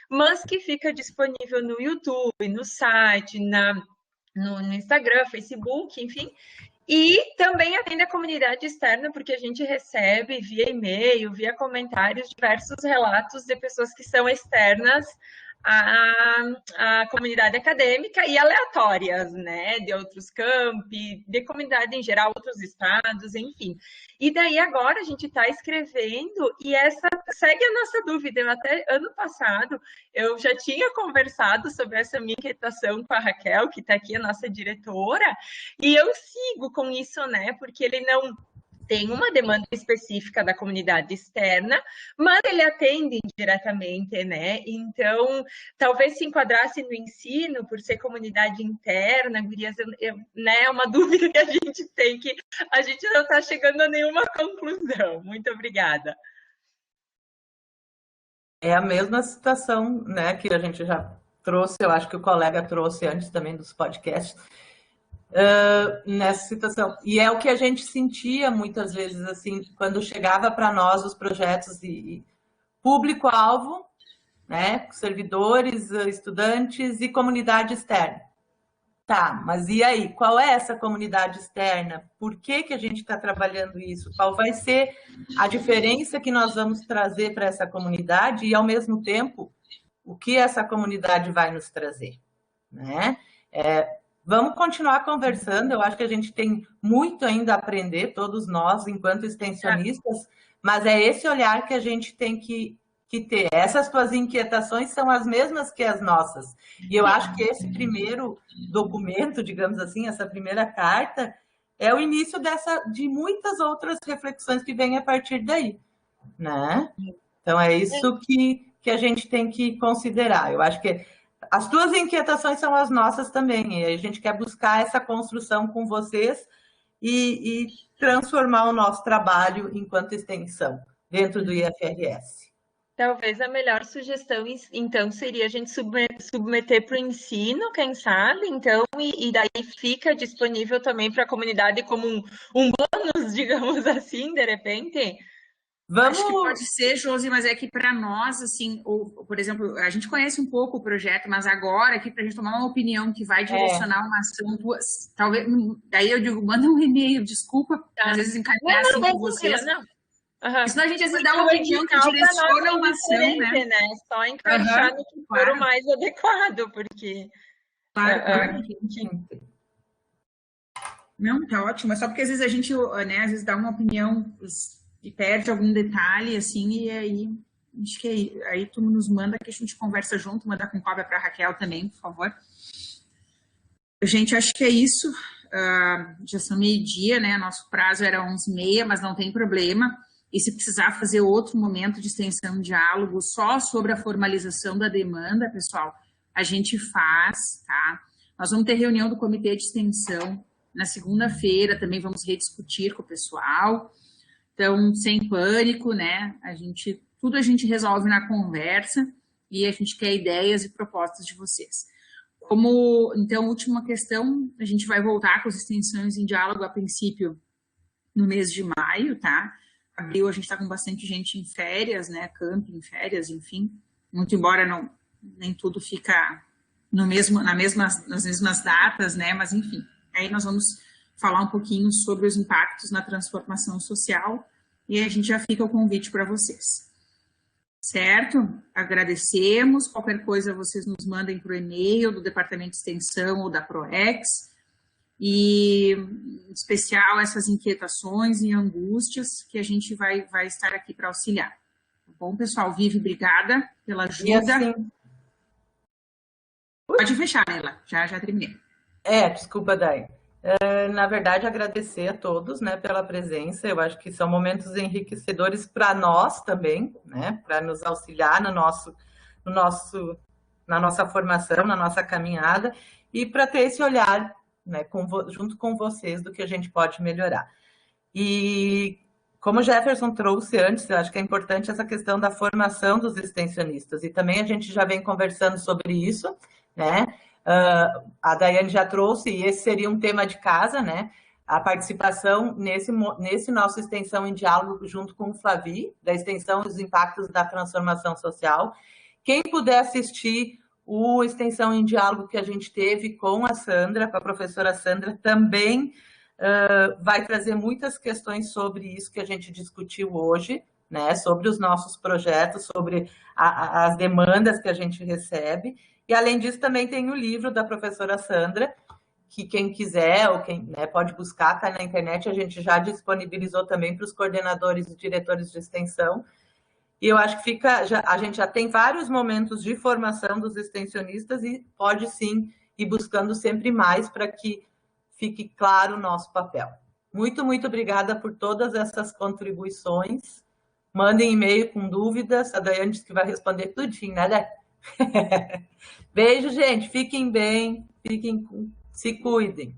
Speaker 10: mas que fica disponível no YouTube, no site, no Instagram, Facebook, enfim. E também atende a comunidade externa, porque a gente recebe via e-mail, via comentários, diversos relatos de pessoas que são externas à comunidade acadêmica e aleatórias, né, de outros campi, de comunidade em geral, outros estados, enfim. E daí agora a gente está escrevendo e essa segue a nossa dúvida. Eu até ano passado eu já tinha conversado sobre essa minha inquietação com a Raquel, que está aqui, a nossa diretora, e eu sigo com isso, né, porque ele não tem uma demanda específica da comunidade externa, mas ele atende diretamente, né? Então, talvez se enquadrasse no ensino, por ser comunidade interna, gurias, né? É uma dúvida que a gente tem, que a gente não está chegando a nenhuma conclusão. Muito obrigada.
Speaker 2: É a mesma situação, né, que a gente já trouxe, eu acho que o colega trouxe antes também dos podcasts, nessa situação. E é o que a gente sentia muitas vezes, assim, quando chegava para nós os projetos e público-alvo, né, servidores, estudantes e comunidade externa. Tá, mas e aí? Qual é essa comunidade externa? Por que a gente está trabalhando isso? Qual vai ser a diferença que nós vamos trazer para essa comunidade e, ao mesmo tempo, o que essa comunidade vai nos trazer, né? Vamos continuar conversando, eu acho que a gente tem muito ainda a aprender, todos nós, enquanto extensionistas, mas é esse olhar que a gente tem que ter. Essas tuas inquietações são as mesmas que as nossas. E eu acho que esse primeiro documento, digamos assim, essa primeira carta, é o início de muitas outras reflexões que vêm a partir daí, né? Então, é isso que a gente tem que considerar. Eu acho que as tuas inquietações são as nossas também, e a gente quer buscar essa construção com vocês e transformar o nosso trabalho enquanto extensão dentro do IFRS.
Speaker 10: Talvez a melhor sugestão, então, seria a gente submeter para o ensino, quem sabe, então, e daí fica disponível também para a comunidade como um bônus, digamos assim, de repente.
Speaker 1: Acho que pode ser, Josi, mas é que para nós, assim, por exemplo, a gente conhece um pouco o projeto, mas agora aqui para a gente tomar uma opinião que vai direcionar uma ação, talvez, daí eu digo, manda um e-mail, desculpa, às vezes encaminhar assim com vocês. Senão a gente às vezes dá uma opinião que direciona uma ação, né?
Speaker 10: Só encaixar no que for o mais adequado, porque...
Speaker 1: Claro. Não, tá ótimo. É só porque às vezes a gente, né, às vezes dá uma opinião e perde algum detalhe, assim, e aí, acho que aí tu nos manda que a gente conversa junto, manda com cópia para a Raquel também, por favor. Gente, acho que é isso. Já são meio-dia, né? Nosso prazo era 11h30, mas não tem problema. E se precisar fazer outro momento de extensão de diálogo só sobre a formalização da demanda, pessoal, a gente faz, tá? Nós vamos ter reunião do comitê de extensão na segunda-feira, também vamos rediscutir com o pessoal. Então, sem pânico, né? Tudo a gente resolve na conversa e a gente quer ideias e propostas de vocês. Então, última questão, a gente vai voltar com as extensões em diálogo a princípio no mês de maio, tá? Abril a gente está com bastante gente em férias, né? Camping, férias, enfim. Muito embora nem tudo fica nas mesmas datas, né? Mas enfim, aí nós vamos falar um pouquinho sobre os impactos na transformação social e a gente já fica o convite para vocês. Certo? Agradecemos. Qualquer coisa vocês nos mandem para o e-mail do Departamento de Extensão ou da PROEX. E, em especial, essas inquietações e angústias que a gente vai estar aqui para auxiliar. Tá bom, pessoal? Vivi, obrigada pela ajuda.
Speaker 2: E assim...
Speaker 1: Pode fechar, Nela. Já terminei.
Speaker 2: Desculpa, Dai. Na verdade, agradecer a todos, né, pela presença. Eu acho que são momentos enriquecedores para nós também, né, para nos auxiliar na nossa formação, na nossa caminhada, e para ter esse olhar, né, junto com vocês, do que a gente pode melhorar. E como o Jefferson trouxe antes, eu acho que é importante essa questão da formação dos extensionistas, e também a gente já vem conversando sobre isso, né? A Daiane já trouxe, e esse seria um tema de casa, né? A participação nesse nosso Extensão em Diálogo junto com o Flavi, da Extensão dos Impactos da Transformação Social. Quem puder assistir o Extensão em Diálogo que a gente teve com a Sandra, com a professora Sandra, também vai trazer muitas questões sobre isso que a gente discutiu hoje, né? Sobre os nossos projetos, sobre as demandas que a gente recebe. E, além disso, também tem o livro da professora Sandra, que quem quiser ou quem, né, pode buscar, está na internet, a gente já disponibilizou também para os coordenadores e diretores de extensão. E eu acho que a gente já tem vários momentos de formação dos extensionistas e pode, sim, ir buscando sempre mais para que fique claro o nosso papel. Muito, muito obrigada por todas essas contribuições. Mandem e-mail com dúvidas. A Daiane disse que vai responder tudinho, né, Daiane? Beijo, gente. Fiquem bem, se cuidem.